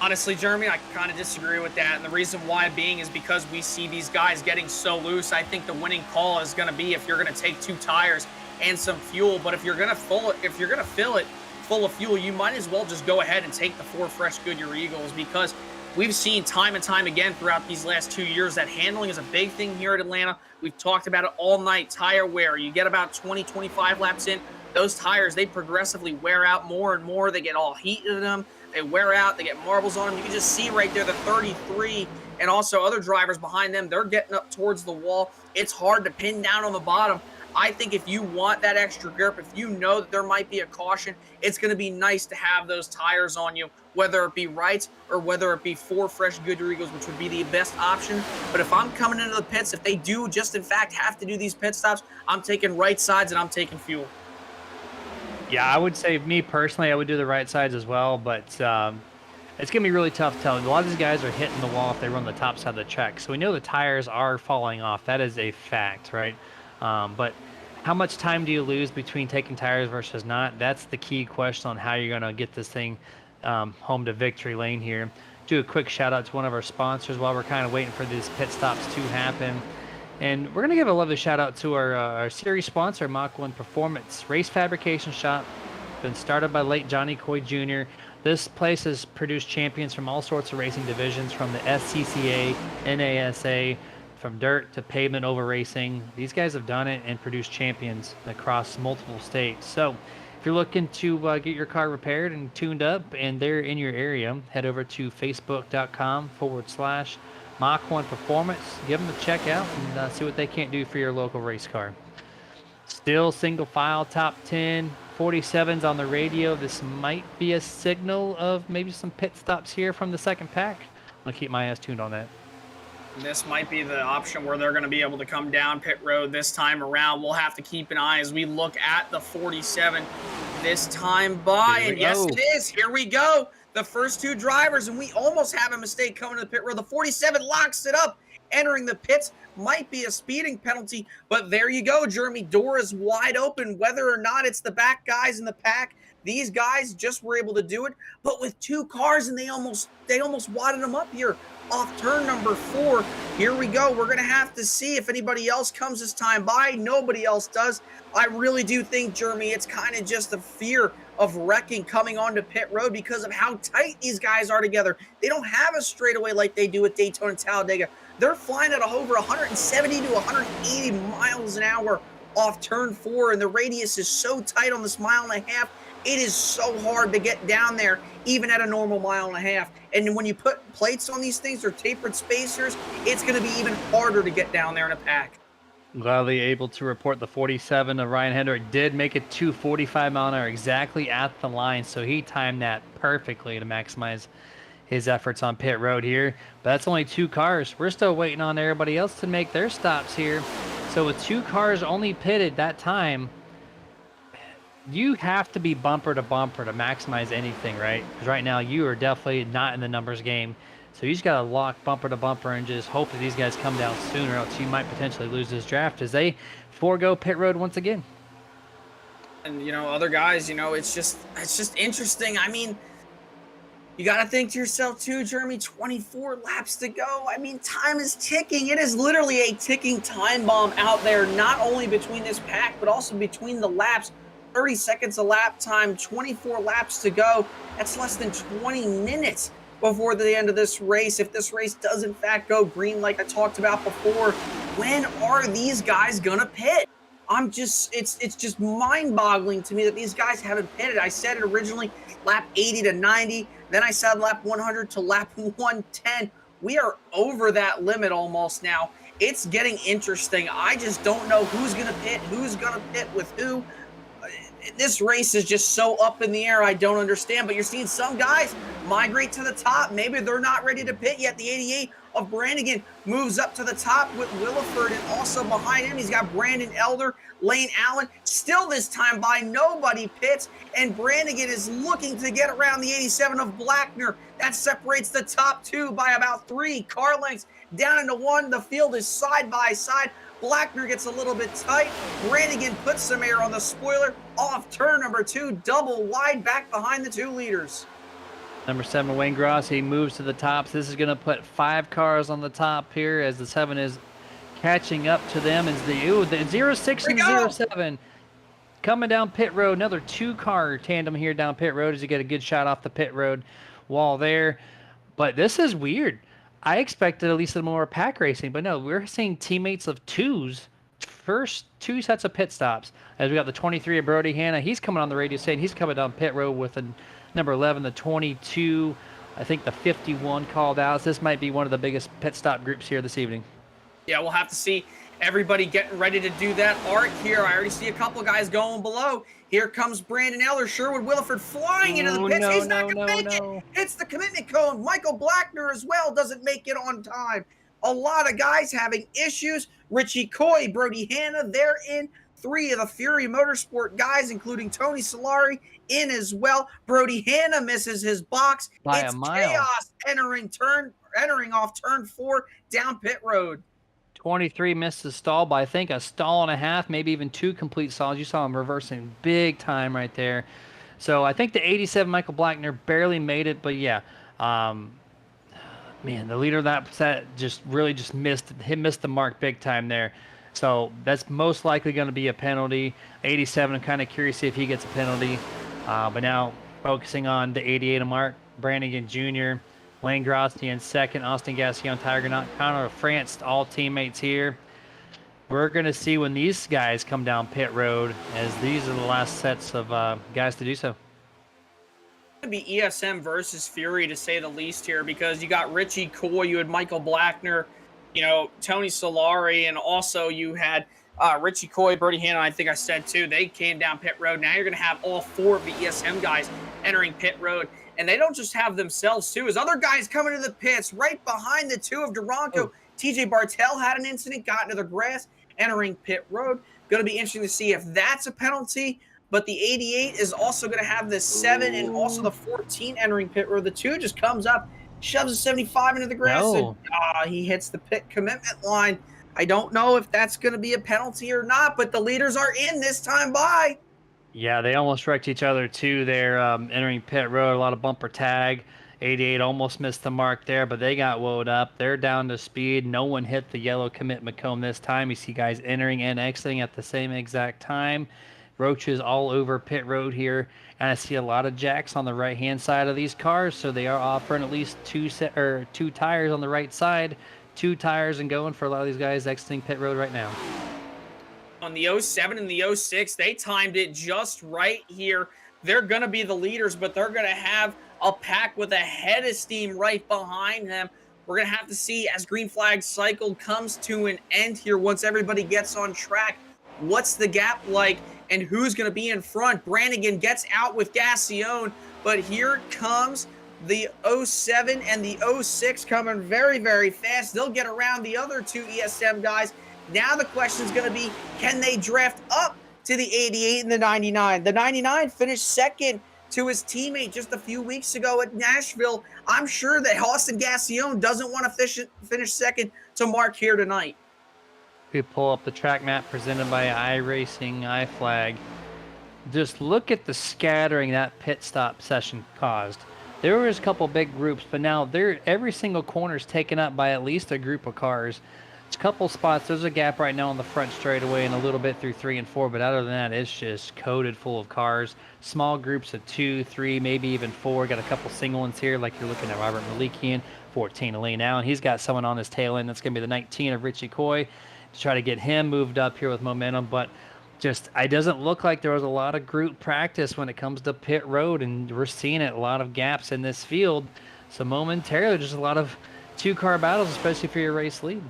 Honestly, Jeremy, I kind of disagree with that. And the reason why being is because we see these guys getting so loose. I think the winning call is going to be if you're going to take 2 tires and some fuel. But if you're going to fill it full of fuel, you might as well just go ahead and take the 4 fresh Goodyear Eagles, because we've seen time and time again throughout these last 2 years that handling is a big thing here at Atlanta. We've talked about it all night. Tire wear. You get about 20, 25 laps in, those tires, they progressively wear out more and more. They get all heat in them. They wear out. They get marbles on them. You can just see right there the 33 and also other drivers behind them. They're getting up towards the wall. It's hard to pin down on the bottom. I think if you want that extra grip, if you know that there might be a caution, it's going to be nice to have those tires on you, whether it be rights or whether it be 4 fresh Goodyear Eagles, which would be the best option. But if I'm coming into the pits, if they do just in fact have to do these pit stops, I'm taking right sides and I'm taking fuel. Yeah, I would say, me personally, I would do the right sides as well, but it's going to be really tough telling. A lot of these guys are hitting the wall if they run the top side of the track. So we know the tires are falling off. That is a fact, right? But how much time do you lose between taking tires versus not? That's the key question on how you're going to get this thing home to victory lane here. Do a quick shout out to one of our sponsors while we're kind of waiting for these pit stops to happen. And we're going to give a lovely shout out to our series sponsor, Mach-1 Performance Race Fabrication Shop. Been started by late Johnny Coy Jr. This place has produced champions from all sorts of racing divisions, from the SCCA, NASA, from dirt to pavement over racing. These guys have done it and produced champions across multiple states. So if you're looking to get your car repaired and tuned up and they're in your area, head over to facebook.com/Mach-1 Performance. Give them a check out and see what they can't do for your local race car. Still single file, top 10, 47s on the radio. This might be a signal of maybe some pit stops here from the second pack. I'll keep my eyes tuned on that. This might be the option where they're going to be able to come down pit road this time around. We'll have to keep an eye as we look at the 47 this time by. And yes, it is. Here we go. The first two drivers, and we almost have a mistake coming to the pit road. The 47 locks it up, entering the pits. Might be a speeding penalty, but there you go, Jeremy. Door is wide open. Whether or not it's the back guys in the pack, these guys just were able to do it. But with two cars, and they almost wadded them up here off turn number 4. Here we go. We're going to have to see if anybody else comes this time by. Nobody else does. I really do think, Jeremy, it's kind of just the fear of wrecking coming onto pit road because of how tight these guys are together. They don't have a straightaway like they do at Daytona and Talladega. They're flying at over 170 to 180 miles an hour off turn 4, and the radius is so tight on this mile and a half. It is so hard to get down there, even at a normal mile and a half. And when you put plates on these things or tapered spacers, it's going to be even harder to get down there in a pack. Gladly able to report the 47 of Ryan Hendrick did make it 245 mile an hour exactly at the line, so he timed that perfectly to maximize his efforts on pit road here. But that's only 2 cars. We're still waiting on everybody else to make their stops here. So with 2 cars only pitted that time, you have to be bumper to bumper to maximize anything, right? Because right now you are definitely not in the numbers game. So you just got to lock bumper to bumper and just hope that these guys come down sooner, else you might potentially lose this draft as they forego pit road once again. And, you know, other guys, you know, it's just interesting. I mean, you got to think to yourself too, Jeremy, 24 laps to go. I mean, time is ticking. It is literally a ticking time bomb out there, not only between this pack, but also between the laps. 30 seconds a lap time, 24 laps to go. That's less than 20 minutes before the end of this race. If this race does in fact go green like I talked about before, when are these guys gonna pit? It's just mind-boggling to me that these guys haven't pitted. I said it originally, lap 80 to 90. Then I said lap 100 to lap 110. We are over that limit almost now. It's getting interesting. I just don't know who's gonna pit with who. This race is just so up in the air. I don't understand, but you're seeing some guys migrate to the top. Maybe they're not ready to pit yet. The 88 of Brannigan moves up to the top with Williford, and also behind him, he's got Brandon Elder, Lane Allen. Still this time by, nobody pits, and Brannigan is looking to get around the 87 of Blackner. That separates the top 2 by about 3 car lengths. Down into 1, the field is side by side. Blackner gets a little bit tight. Brannigan puts some air on the spoiler. Off turn number 2, double wide back behind the 2 leaders. Number 7, Wayne Gross, he moves to the tops. This is going to put 5 cars on the top here as the 7 is catching up to them. Is the 06 and 07 coming down pit road. Another 2-car tandem here down pit road as you get a good shot off the pit road wall there. But this is weird. I expected at least a more pack racing, but no, we're seeing teammates of 2s, first 2 sets of pit stops. As we got the 23 of Brody Hanna, he's coming on the radio saying he's coming down pit road with a number 11, the 22, I think the 51 called out. This might be one of the biggest pit stop groups here this evening. Yeah, we'll have to see everybody getting ready to do that arc here. I already see a couple guys going below. Here comes Brandon Eller, Sherwood Williford flying into the pits. He's not going to make it. Hits the commitment cone. Michael Blackner as well doesn't make it on time. A lot of guys having issues. Richie Coy, Brody Hanna, they're in. 3 of the Fury Motorsport guys, including Tony Solari, in as well. Brody Hanna misses his box. By it's a mile. chaos entering off turn 4 down pit road. 23 missed the stall by, I think, a stall and a half, maybe even 2 complete stalls. You saw him reversing big time right there. So I think the 87 Michael Blackner barely made it, but yeah, man, the leader of that set just missed the mark big time there. So that's most likely going to be a penalty. 87, I'm kind of curious to see if he gets a penalty. But now focusing on the 88 of Mark Brannigan Jr., Wayne Grossi in second, Austin Gassion, Tiger Knott, Connor of France, all teammates here. We're going to see when these guys come down pit road, as these are the last sets of guys to do so. It's going to be ESM versus Fury, to say the least here, because you got Richie Coy, you had Michael Blackner, you know, Tony Solari, and also you had Richie Coy, Brody Hanna, I think I said too. They came down pit road. Now you're going to have all 4 of the ESM guys entering pit road. And they don't just have themselves too, as other guys coming to the pits right behind the 2 of Duranco. TJ Bartel had an incident, got into the grass, entering pit road. Going to be interesting to see if that's a penalty. But the 88 is also going to have the 7 and also the 14 entering pit road. The 2 just comes up, shoves a 75 into the grass, and he hits the pit commitment line. I don't know if that's going to be a penalty or not, but the leaders are in this time by. Yeah, they almost wrecked each other too. They're entering pit road, a lot of bumper tag. 88 almost missed the mark there, but they got woed up. They're down to speed. No one hit the yellow commitment cone this time. You see guys entering and exiting at the same exact time. Roaches all over pit road here, and I see a lot of jacks on the right-hand side of these cars, so they are offering at least two tires on the right side, 2 tires, and going for a lot of these guys exiting pit road right now. On the 07 and the 06, they timed it just right here. They're going to be the leaders, but they're going to have a pack with a head of steam right behind them. We're going to have to see as green flag cycle comes to an end here once everybody gets on track. What's the gap like and who's going to be in front? Brannigan gets out with Gassion, but here comes the 07 and the 06 coming very, very fast. They'll get around the other 2 ESM guys. Now the question is going to be, can they draft up to the 88 and the 99? The 99 finished second to his teammate just a few weeks ago at Nashville. I'm sure that Austin Gassion doesn't want to finish second to Mark here tonight. We pull up the track map presented by iRacing, iFlag. Just look at the scattering that pit stop session caused. There was a couple big groups, but now every single corner is taken up by at least a group of cars. It's a couple spots. There's a gap right now on the front straightaway and a little bit through 3 and 4, but other than that, it's just coated full of cars. Small groups of 2, 3, maybe even 4. Got a couple single ones here, like you're looking at Robert Malikian, 14 Elaine Allen. He's got someone on his tail end. That's going to be the 19 of Richie Coy to try to get him moved up here with momentum, but just it doesn't look like there was a lot of group practice when it comes to pit road, and we're seeing it, a lot of gaps in this field. So momentarily, just a lot of 2-car battles, especially for your race lead.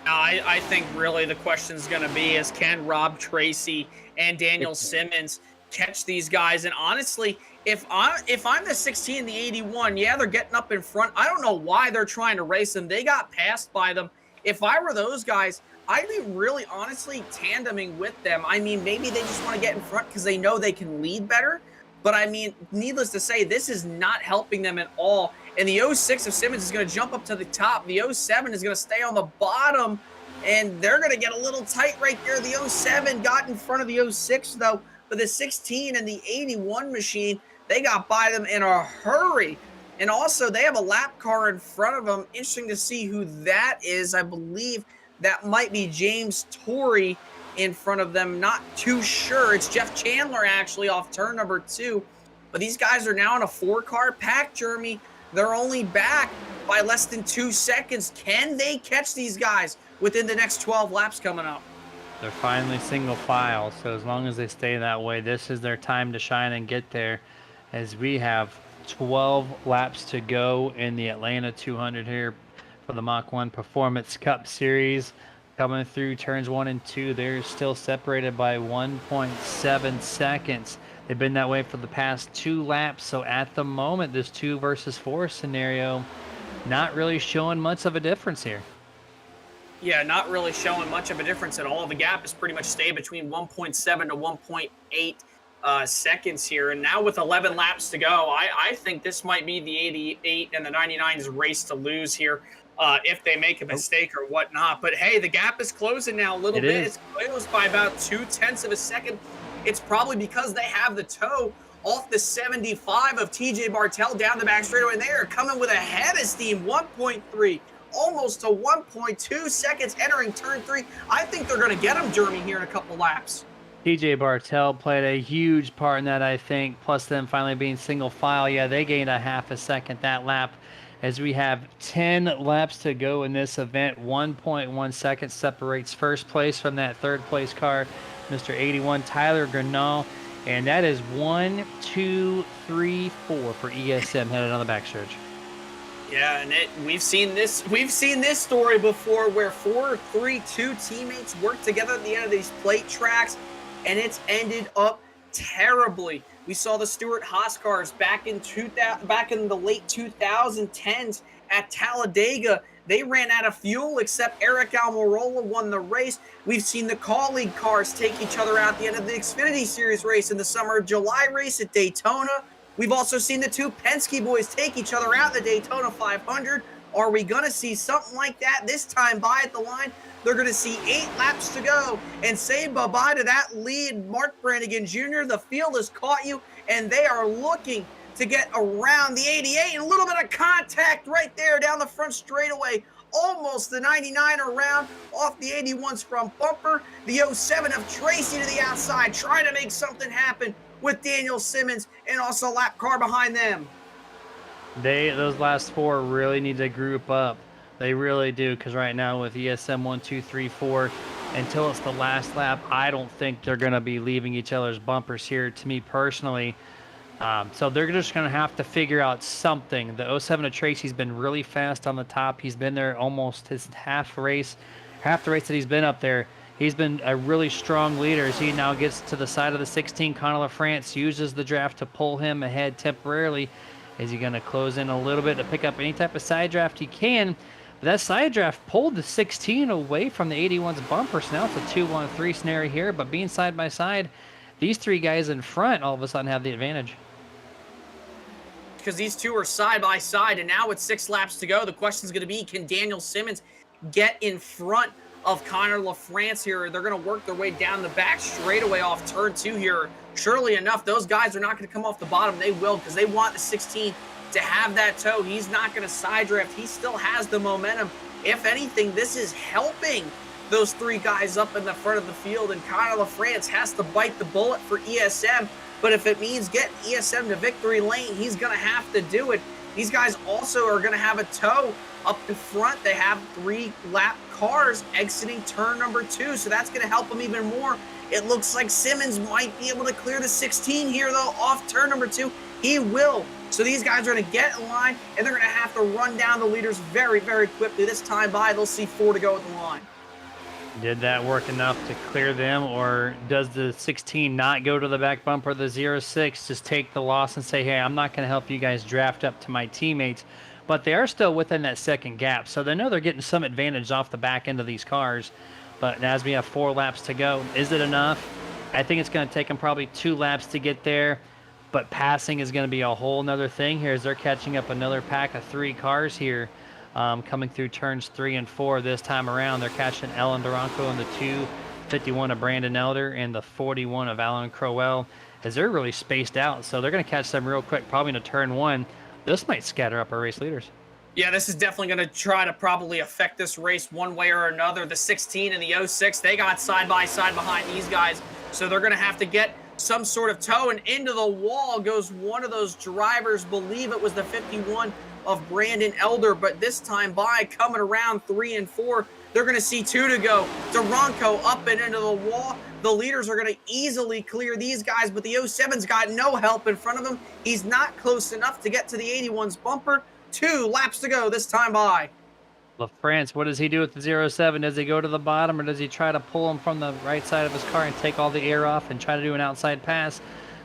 I think really the question is going to be is can Rob Tracy and Daniel Simmons catch these guys? And honestly, if I'm the 16 and the 81, yeah, they're getting up in front. I don't know why they're trying to race them. They got passed by them. If I were those guys, I'd be really honestly tandeming with them. I mean, maybe they just want to get in front because they know they can lead better. But I mean, needless to say, this is not helping them at all. And the 06 of Simmons is going to jump up to the top. The 07 is going to stay on the bottom, and they're going to get a little tight right there. The 07 got in front of the 06, though. But the 16 and the 81 machine, they got by them in a hurry. And also, they have a lap car in front of them. Interesting to see who that is. I believe that might be James Torrey in front of them. Not too sure. It's Jeff Chandler, actually, off turn number 2. But these guys are now in a 4-car pack, Jeremy. They're only back by less than 2 seconds. Can they catch these guys within the next 12 laps coming up? They're finally single file, so as long as they stay that way, this is their time to shine and get there, as we have 12 laps to go in the Atlanta 200 here for the Mach-1 Performance Cup Series. Coming through turns 1 and 2, they're still separated by 1.7 seconds. They've been that way for the past 2 laps, so at the moment, this 2 versus 4 scenario not really showing much of a difference here. Yeah, not really showing much of a difference at all. The gap has pretty much stayed between 1.7 to 1.8 seconds here. And now with 11 laps to go, I think this might be the 88 and the 99's race to lose here if they make a mistake or whatnot. But hey, the gap is closing now a little bit. It's closed by about 0.2 of a second. It's probably because they have the toe off the 75 of TJ Bartel down the back straightaway, and they are coming with a head of steam, 1.3, almost to 1.2 seconds entering turn 3. I think they're going to get him, Jeremy, here in a couple laps. TJ Bartel played a huge part in that, I think, plus them finally being single file. Yeah, they gained a half a second that lap. As we have 10 laps to go in this event, 1.1 seconds separates first place from that third place car, Mr. 81 Tyler Grenal, and that is 1, 2, 3, 4 for ESM headed on the backstretch. Yeah, and we've seen this story before where 4-3-2 teammates work together at the end of these plate tracks, and it's ended up terribly We saw the Stewart Haas cars back in the late 2010s at Talladega. They ran out of fuel, except Eric Almirola won the race. We've seen the colleague cars take each other out at the end of the Xfinity Series race in the summer of July race at Daytona. We've also seen the two Penske boys take each other out in the Daytona 500. Are we going to see something like that this time by at the line? They're going to see 8 laps to go and say bye-bye to that lead. Mark Brannigan Jr., the field has caught you, and they are looking to get around the 88. And a little bit of contact right there down the front straightaway. Almost the 99 around off the 81's front bumper. The 07 of Tracy to the outside, trying to make something happen with Daniel Simmons and also a lap car behind them. Those last 4 really need to group up. They really do, because right now with ESM 1, 2, 3, 4, until it's the last lap, I don't think they're going to be leaving each other's bumpers here, to me personally. So they're just going to have to figure out something. The 07 of Tracy's been really fast on the top. He's been there almost his half the race that he's been up there. He's been a really strong leader as he now gets to the side of the 16. Conor LaFrance uses the draft to pull him ahead temporarily. Is he going to close in a little bit to pick up any type of side draft he can? But that side draft pulled the 16 away from the 81's bumper. So now it's a 2-1-3 scenario here. But being side by side, these 3 guys in front all of a sudden have the advantage. Because these two are side by side, and now with 6 laps to go, the question is going to be, can Daniel Simmons get in front of Conor LaFrance here? They're going to work their way down the back straightaway off turn 2 here. Surely enough, those guys are not going to come off the bottom. They will, because they want the 16 to have that toe. He's not going to side draft. He still has the momentum. If anything, this is helping those 3 guys up in the front of the field, and Conor LaFrance has to bite the bullet for ESM. But if it means getting ESM to victory lane, he's going to have to do it. These guys also are going to have a tow up in front. They have 3-lap cars exiting turn number 2, so that's going to help them even more. It looks like Simmons might be able to clear the 16 here, though, off turn number 2. He will. So these guys are going to get in line, and they're going to have to run down the leaders very, very quickly. This time by, they'll see 4 to go at the line. Did that work enough to clear them, or does the 16 not go to the back bumper? The 06 just take the loss and say, hey, I'm not going to help you guys draft up to my teammates. But they are still within that second gap, so they know they're getting some advantage off the back end of these cars. But as we have 4 laps to go, is it enough? I think it's going to take them probably 2 laps to get there. But passing is going to be a whole nother thing here as they're catching up another pack of 3 cars here. Coming through turns 3 and 4 this time around. They're catching Ellen Duranco in the 251 of Brandon Elder and the 41 of Alan Crowell as they're really spaced out. So they're going to catch them real quick, probably into turn 1. This might scatter up our race leaders. Yeah, this is definitely going to try to probably affect this race one way or another. The 16 and the 06, they got side by side behind these guys. So they're going to have to get some sort of tow, and into the wall goes one of those drivers. Believe it was the 51 of Brandon Elder, but this time by, coming around 3 and 4, they're going to see 2 to go. Duranco up and into the wall. The leaders are going to easily clear these guys, but the 07's got no help in front of him. He's not close enough to get to the 81's bumper. 2 laps to go this time by. LaFrance, what does he do with the 07? Does he go to the bottom, or does he try to pull him from the right side of his car and take all the air off and try to do an outside pass?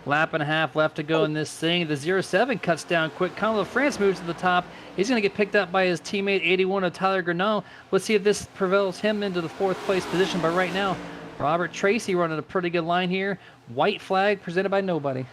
Lap and a half left to go in this thing. The 07 cuts down quick. Conor LaFrance moves to the top. He's going to get picked up by his teammate 81 of Tyler Grinnell. Let's see if this prevails him into the 4th place position. But right now, Robert Tracy running a pretty good line here. White flag presented by nobody.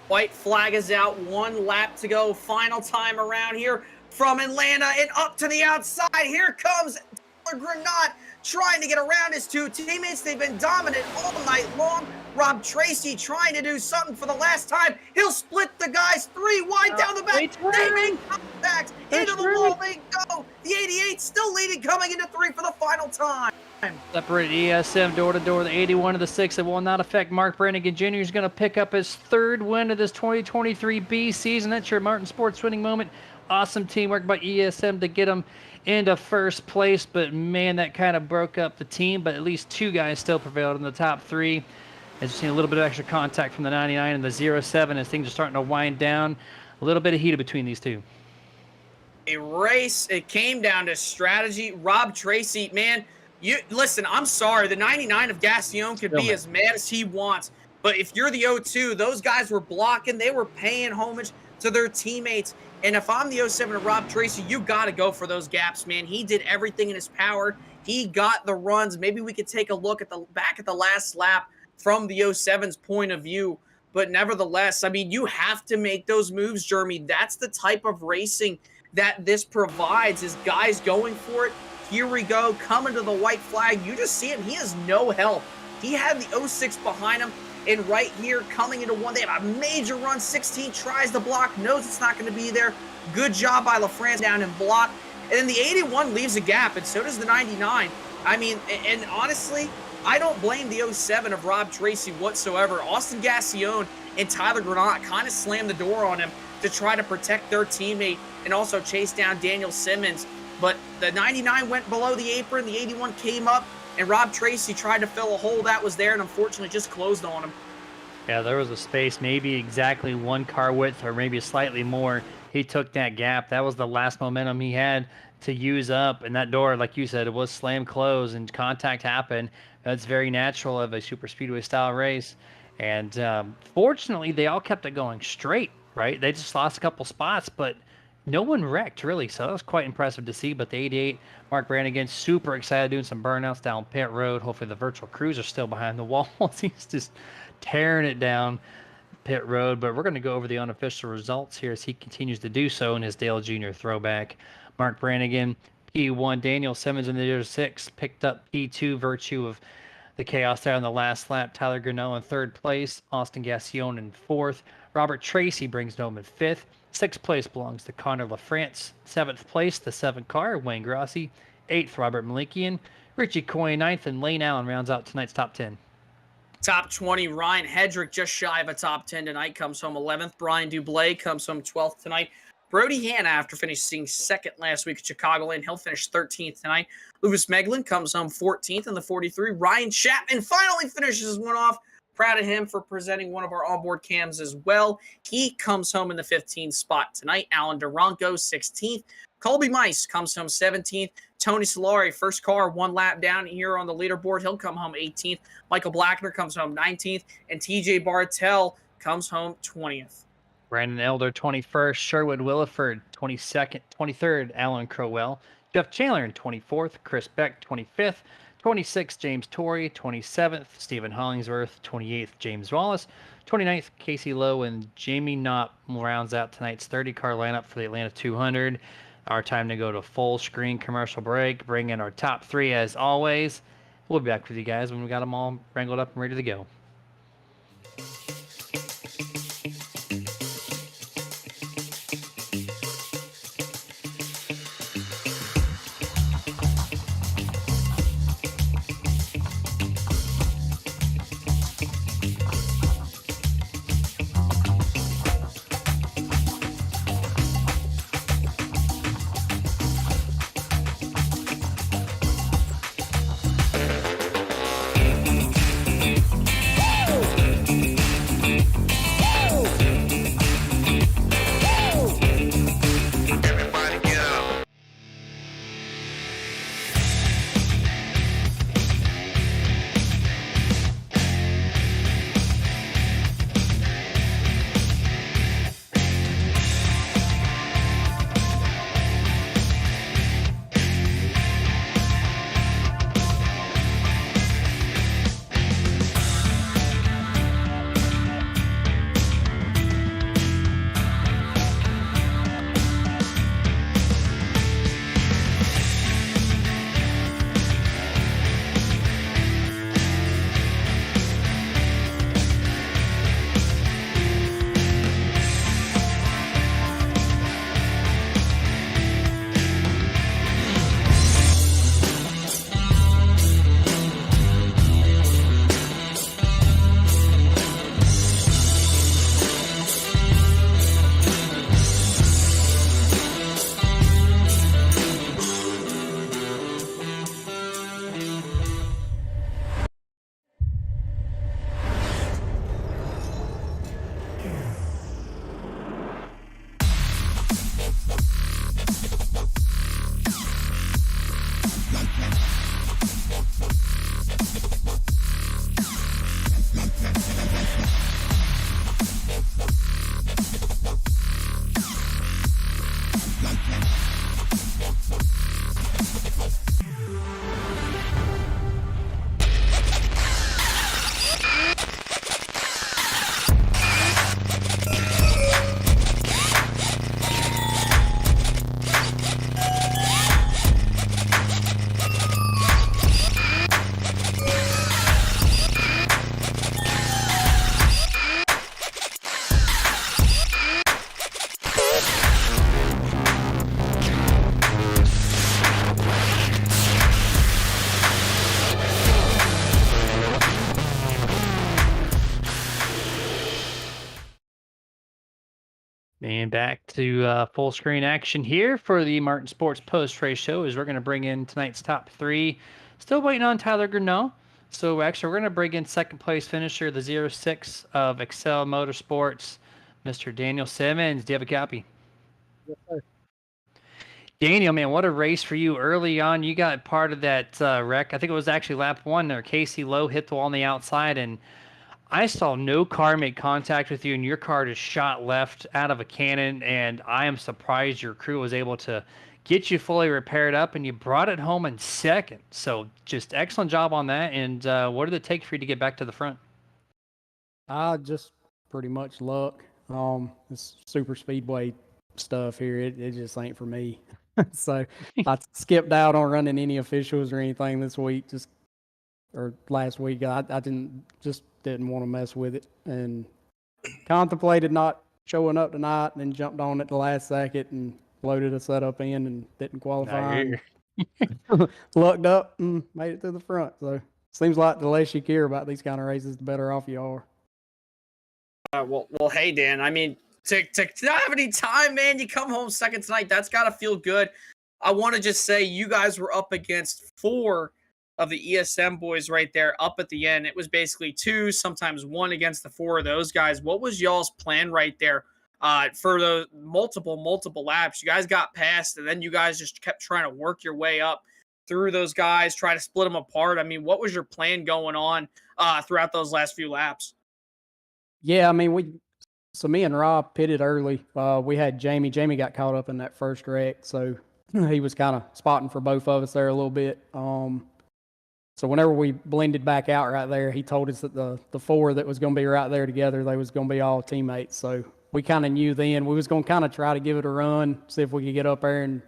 White flag is out. 1 lap to go. Final time around here from Atlanta and up to the outside. Here comes Tyler Grinnell trying to get around his 2 teammates. They've been dominant all night long. Rob Tracy trying to do something for the last time. He'll split the guys 3 wide down the back. They make contact. Into the wall they go. The 88 still leading, coming into 3 for the final time. Separate ESM door to door. The 81 of the 6. It will not affect Mark Brannigan Jr. He's going to pick up his 3rd win of this 2023 B season. That's your Martin Sports winning moment. Awesome teamwork by ESM to get him into 1st place. But man, that kind of broke up the team. But at least 2 guys still prevailed in the top 3. As you've seen a little bit of extra contact from the 99 and the 07 as things are starting to wind down. A little bit of heat between these 2. A race, it came down to strategy. Rob Tracy, man, you listen, I'm sorry. The 99 of Gassion could be as mad as he wants. But if you're the 02, those guys were blocking. They were paying homage to their teammates. And if I'm the 07 of Rob Tracy, you got to go for those gaps, man. He did everything in his power. He got the runs. Maybe we could take a look at the last lap from the 07's point of view. But nevertheless, I mean, you have to make those moves, Jeremy. That's the type of racing that this provides, is guys going for it. Here we go, coming to the white flag. You just see him. He has no help. He had the 06 behind him. And right here, coming into one, they have a major run. 16 tries to block, knows it's not going to be there. Good job by LaFrance down and block. And then the 81 leaves a gap, and so does the 99. I mean, and honestly, I don't blame the 07 of Rob Tracy whatsoever. Austin Gassion and Tyler Granat kind of slammed the door on him to try to protect their teammate and also chase down Daniel Simmons. But the 99 went below the apron, the 81 came up, and Rob Tracy tried to fill a hole that was there and unfortunately just closed on him. Yeah, there was a space, maybe exactly one car width or maybe slightly more. He took that gap. That was the last momentum he had to use up. And that door, like you said, it was slammed closed and contact happened. That's very natural of a super speedway style race. And fortunately, they all kept it going straight, right? They just lost a couple spots, but no one wrecked, really. So that was quite impressive to see. But the 88, Mark Brannigan, super excited doing some burnouts down pit road. Hopefully the virtual crews are still behind the walls. He's just tearing it down pit road. But we're going to go over the unofficial results here as he continues to do so in his Dale Jr. throwback. Mark Brannigan, P1. Daniel Simmons in the 06 picked up P2, virtue of the chaos there on the last lap. Tyler Grinnell in third place. Austin Gassion in fourth. Robert Tracy brings home in fifth. Sixth place belongs to Connor LaFrance. Seventh place, the 7 car, Wayne Grossi. Eighth, Robert Malikian. Richie Coyne, ninth, and Lane Allen rounds out tonight's top 10. Top 20, Ryan Hedrick, just shy of a top 10 tonight, comes home 11th. Brian Dublé comes home 12th tonight. Brody Hanna, after finishing second last week at Chicagoland, he'll finish 13th tonight. Lewis Meglin comes home 14th in the 43. Ryan Chapman finally finishes one off. Proud of him for presenting one of our onboard cams as well. He comes home in the 15th spot tonight. Alan Durango, 16th. Colby Mice comes home 17th. Tony Solari, first car, 1 lap down here on the leaderboard. He'll come home 18th. Michael Blackner comes home 19th. And TJ Bartell comes home 20th. Brandon Elder, 21st. Sherwood Williford, 22nd. 23rd, Alan Crowell. Jeff Chandler in 24th. Chris Beck, 25th. 26th, James Torrey. 27th, Stephen Hollingsworth. 28th, James Wallace. 29th, Casey Lowe and Jamie Knopp rounds out tonight's 30-car lineup for the Atlanta 200. Our time to go to full screen commercial break. Bring in our top 3 as always. We'll be back with you guys when we got them all wrangled up and ready to go. And back to full screen action here for the Martin Sports post race show as we're going to bring in tonight's top three. Still waiting on Tyler Grinnell. So actually, we're going to bring in second place finisher, the 06 of Excel Motorsports, Mr. Daniel Simmons. Do you have a copy? Yes, sir. Daniel, man, what a race for you early on. You got part of that wreck. I think it was actually lap one there. Casey Lowe hit the wall on the outside, and I saw no car make contact with you, and your car just shot left out of a cannon, and I am surprised your crew was able to get you fully repaired up, and you brought it home in second. So just excellent job on that, and what did it take for you to get back to the front? Just pretty much luck. This super speedway stuff here, it just ain't for me. So I skipped out on running any officials or anything this week, or last week. I didn't want to mess with it and contemplated not showing up tonight, and then jumped on it the last second and loaded a setup in and didn't qualify. Lucked up and made it to the front. So seems like the less you care about these kind of races, the better off you are. Well, hey, Dan. I mean, to not have any time, man. You come home second tonight. That's got to feel good. I want to just say you guys were up against 4 of the ESM boys right there up at the end. It was basically 2, sometimes 1 against the 4 of those guys. What was y'all's plan right there for the multiple laps? You guys got past, and then you guys just kept trying to work your way up through those guys, try to split them apart. I mean, what was your plan going on throughout those last few laps? Yeah, I mean, me and Rob pitted early. We had Jamie. Jamie got caught up in that first wreck, so he was kind of spotting for both of us there a little bit. So whenever we blended back out right there, he told us that the 4 that was going to be right there together, they was going to be all teammates. So we kind of knew then we was going to kind of try to give it a run, see if we could get up there and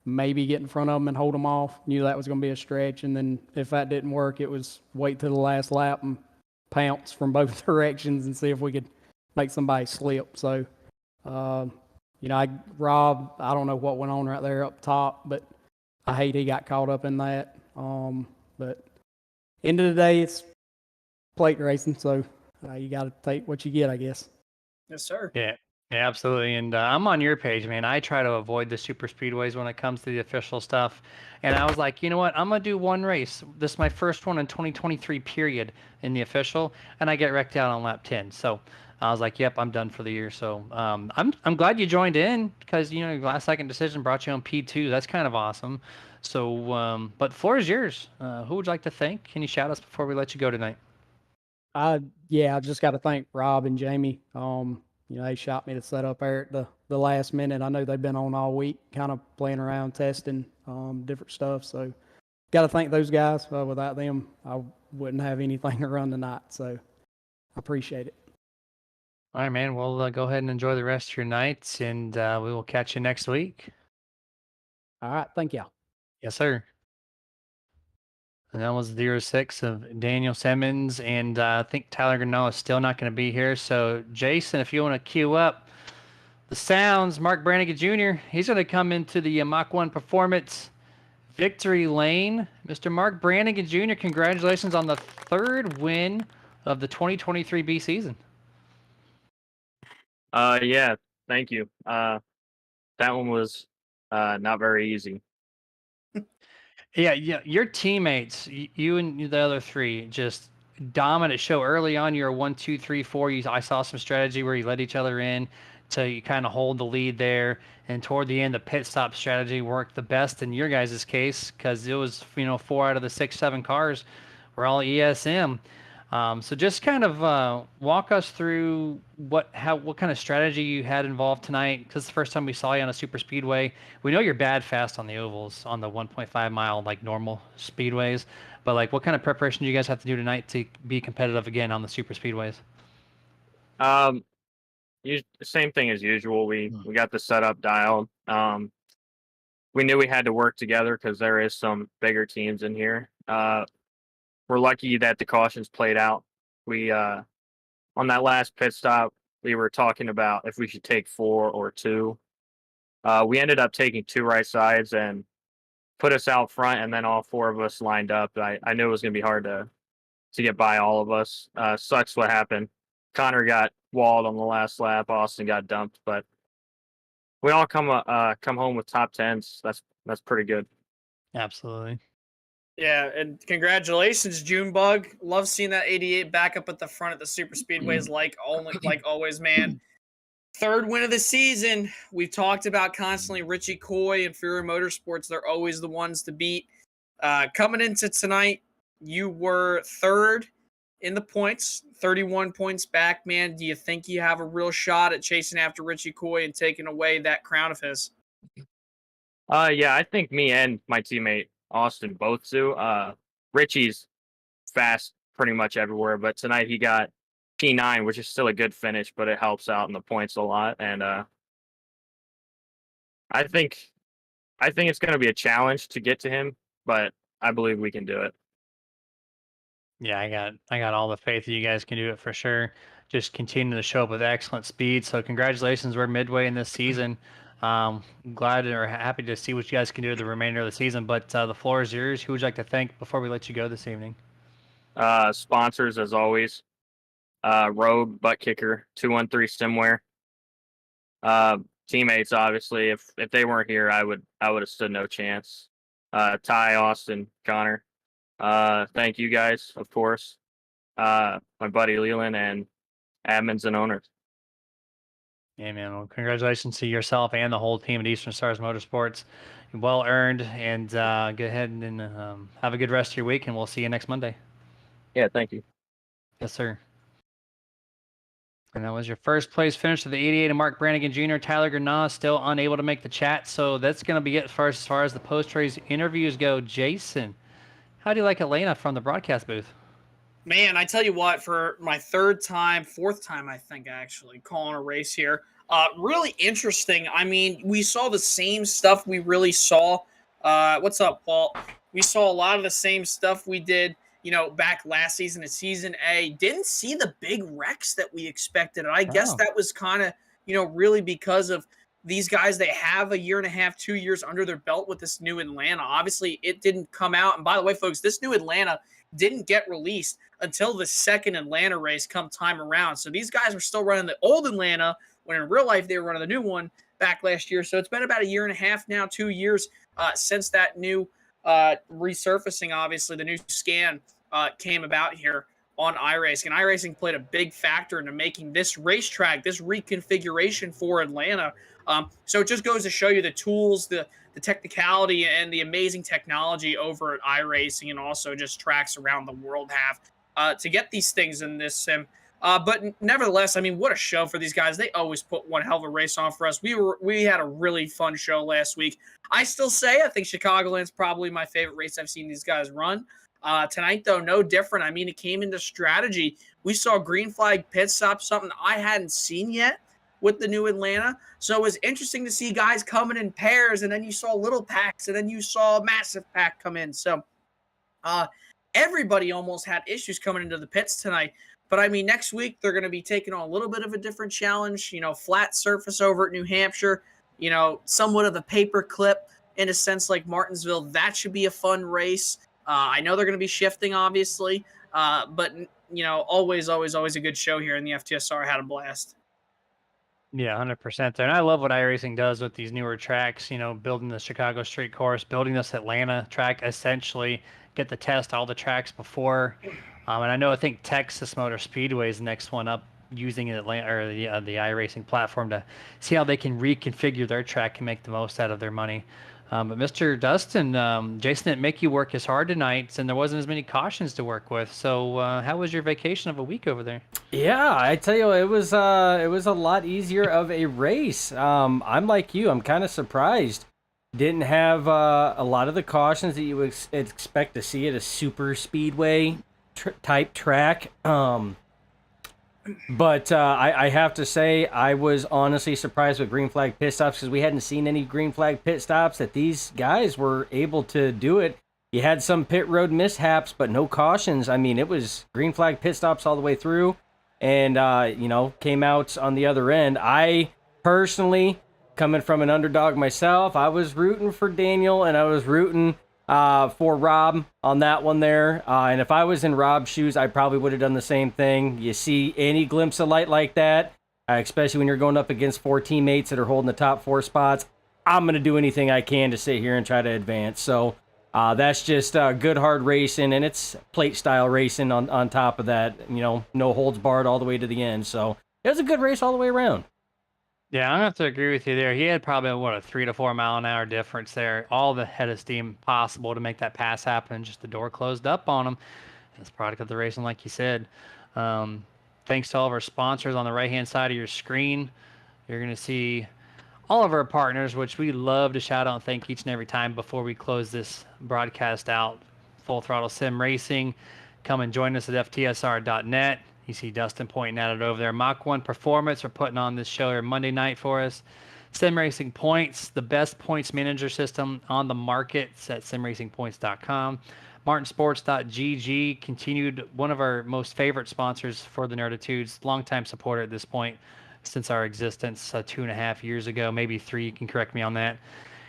maybe get in front of them and hold them off. Knew that was going to be a stretch, and then if that didn't work, it was wait till the last lap and pounce from both directions and see if we could make somebody slip. So, Rob, I don't know what went on right there up top, but I hate he got caught up in that. But end of the day, it's plate racing, so you got to take what you get, I guess. Yes, sir. Yeah, absolutely. And I'm on your page, man. I try to avoid the super speedways when it comes to the official stuff. And I was like, you know what? I'm going to do one race. This is my first one in 2023 period in the official, and I get wrecked out on lap 10. So I was like, yep, I'm done for the year. So I'm glad you joined in because, your last second decision brought you on P2. That's kind of awesome. So, but floor is yours. Who would you like to thank? Can you shout us before we let you go tonight? I just got to thank Rob and Jamie. They shot me to set up there at the last minute. I know they've been on all week, kind of playing around, testing different stuff. So, got to thank those guys. Without them, I wouldn't have anything to run tonight. So, I appreciate it. All right, man. Well, go ahead and enjoy the rest of your nights, and we will catch you next week. All right, thank y'all. Yes, sir. And that was 06 of Daniel Simmons, and I think Tyler Grinnell is still not going to be here. So, Jason, if you want to cue up the sounds, Mark Brannigan Jr., he's going to come into the Mach-1 Performance victory lane. Mr. Mark Brannigan Jr., congratulations on the 3rd win of the 2023 B season. Yeah, thank you. That one was not very easy. Yeah, your teammates, you and the other 3, just dominant show early on. You're 1, 2, 3, 4. I saw some strategy where you let each other in to kind of hold the lead there, and toward the end, the pit stop strategy worked the best in your guys' case because it was 4 out of the 6, 7 cars were all ESM. So just kind of walk us through what kind of strategy you had involved tonight, because the first time we saw you on a super speedway. We know you're bad fast on the ovals, on the 1.5 mile like normal speedways, but like what kind of preparation do you guys have to do tonight to be competitive again on the super speedways? Same thing as usual. We got the setup dialed. We knew we had to work together because there is some bigger teams in here. We're lucky that the cautions played out. We on that last pit stop, we were talking about if we should take 4 or 2. We ended up taking 2 right sides and put us out front, and then all 4 of us lined up. I knew it was going to be hard to get by all of us. Sucks what happened. Connor got walled on the last lap. Austin got dumped, but we all come home with top tens. That's pretty good. Absolutely. Yeah, and congratulations, Junebug. Love seeing that 88 back up at the front at the super speedways, like always, man. Third win of the season. We've talked about constantly Richie Coy and Fury Motorsports. They're always the ones to beat. Coming into tonight, you were third in the points, 31 points back, man. Do you think you have a real shot at chasing after Richie Coy and taking away that crown of his? Yeah, I think me and my teammate Austin both do. Richie's fast pretty much everywhere, but tonight he got P9, which is still a good finish, but it helps out in the points a lot. And I think it's going to be a challenge to get to him, but I believe we can do it. Yeah, I got all the faith that you guys can do it for sure. Just continue to show up with excellent speed. So congratulations, we're midway in this season. Glad or happy to see what you guys can do the remainder of the season. But the floor is yours. Who would you like to thank before we let you go this evening? Sponsors as always. Rogue, Butt Kicker, 213 Stimware. Teammates, obviously. If they weren't here, I would have stood no chance. Ty, Austin, Connor. Thank you guys, of course. My buddy Leland and admins and owners. Yeah, man. Well, congratulations to yourself and the whole team at Eastern Stars Motorsports. Well earned, and go ahead and have a good rest of your week, and we'll see you next Monday. Yeah, thank you. Yes, sir. And that was your first place finish of the 88 of Mark Brannigan Jr. Tyler Granah still unable to make the chat, so that's going to be it as far as the post-race interviews go. Jason, how do you like Atlanta from the broadcast booth? Man, I tell you what, for my fourth time, I think, actually, calling a race here, really interesting. I mean, we saw the same stuff we really saw. What's up, Paul? We saw a lot of the same stuff we did, back last season at Season A. Didn't see the big wrecks that we expected. And I guess that was kind of, really because of these guys. They have a year and a half, 2 years under their belt with this new Atlanta. Obviously, it didn't come out. And by the way, folks, this new Atlanta didn't get released until the second Atlanta race come time around. So these guys were still running the old Atlanta when in real life they were running the new one back last year. So it's been about a year and a half now, 2 years since that new resurfacing, obviously, the new scan came about here on iRacing. And iRacing played a big factor into making this racetrack, this reconfiguration for Atlanta. So it just goes to show you the tools, the technicality, and the amazing technology over at iRacing, and also just tracks around the world have to get these things in this sim. But nevertheless, I mean, what a show for these guys. They always put one hell of a race on for us. We had a really fun show last week. I still say I think Chicagoland's probably my favorite race I've seen these guys run. Tonight, though, no different. I mean, it came into strategy. We saw green flag pit stop, something I hadn't seen yet with the new Atlanta. So it was interesting to see guys coming in pairs, and then you saw little packs, and then you saw a massive pack come in. So everybody almost had issues coming into the pits tonight. But, I mean, next week they're going to be taking on a little bit of a different challenge, flat surface over at New Hampshire, somewhat of a paper clip in a sense like Martinsville. That should be a fun race. I know they're going to be shifting, obviously, but, always a good show here in the FTSR. Had a blast. Yeah, 100% there. And I love what iRacing does with these newer tracks, building the Chicago street course, building this Atlanta track, essentially get to test all the tracks before. And I think Texas Motor Speedway is the next one up, using Atlanta or the iRacing platform to see how they can reconfigure their track and make the most out of their money. But Mr. Dustin, Jason didn't make you work as hard tonight, and there wasn't as many cautions to work with. So how was your vacation of a week over there? Yeah, I tell you, it was a lot easier of a race. I'm like you. I'm kind of surprised. Didn't have a lot of the cautions that you would expect to see at a super speedway type track. But I have to say, I was honestly surprised with green flag pit stops, because we hadn't seen any green flag pit stops, that these guys were able to do it. You had some pit road mishaps, but no cautions. I mean, it was green flag pit stops all the way through, and, came out on the other end. I personally, coming from an underdog myself, I was rooting for Daniel, and I was rooting for Rob on that one there. And if I was in Rob's shoes, I probably would have done the same thing. You see any glimpse of light like that, especially when you're going up against 4 teammates that are holding the top 4 spots. I'm going to do anything I can to sit here and try to advance. So that's just good, hard racing, and it's plate-style racing on top of that. You know, no holds barred all the way to the end. So it was a good race all the way around. Yeah, I'm gonna have to agree with you there. He had probably a 3 to 4 mile an hour difference there. All the head of steam possible to make that pass happen. Just the door closed up on him. It's product of the racing, like you said. Thanks to all of our sponsors on the right-hand side of your screen. You're gonna see all of our partners, which we love to shout out and thank each and every time before we close this broadcast out. Full Throttle Sim Racing. Come and join us at FTSR.net. You see Dustin pointing at it over there. Mach-1 Performance are putting on this show here Monday night for us. Sim Racing Points, the best points manager system on the market. It's at simracingpoints.com. Martinsports.gg, continued one of our most favorite sponsors for the Nerditudes, longtime supporter at this point since our existence 2.5 years ago, maybe 3. You can correct me on that.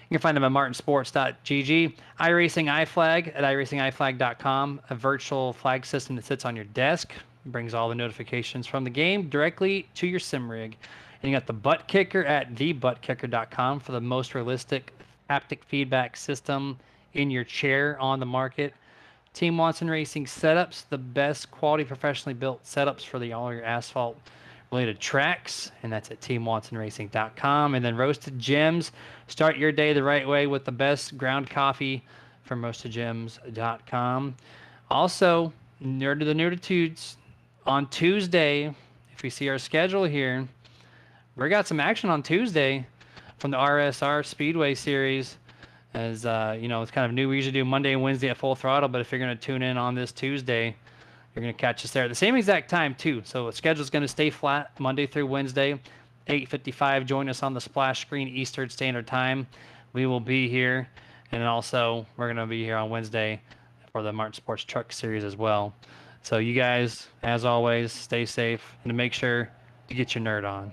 You can find them at martinsports.gg. iRacing iFlag at iRacingIFlag.com, a virtual flag system that sits on your desk, brings all the notifications from the game directly to your sim rig. And you got the Butt Kicker at thebuttkicker.com for the most realistic haptic feedback system in your chair on the market. Team Watson Racing Setups, the best quality professionally built setups for all your asphalt related tracks, and that's at teamwatsonracing.com. And then Roasted Gems, start your day the right way with the best ground coffee from roastedgems.com. Also, Nerd to the Nerditudes, on Tuesday, if we see our schedule here, we got some action on Tuesday from the RSR Speedway Series. As you know, it's kind of new. We usually do Monday and Wednesday at Full Throttle, but if you're going to tune in on this Tuesday, you're going to catch us there at the same exact time, too. So the schedule's going to stay flat Monday through Wednesday, 8:55. Join us on the splash screen, Eastern Standard Time. We will be here. And also, we're going to be here on Wednesday for the Martin Sports Truck Series as well. So you guys, as always, stay safe and to make sure you get your nerd on.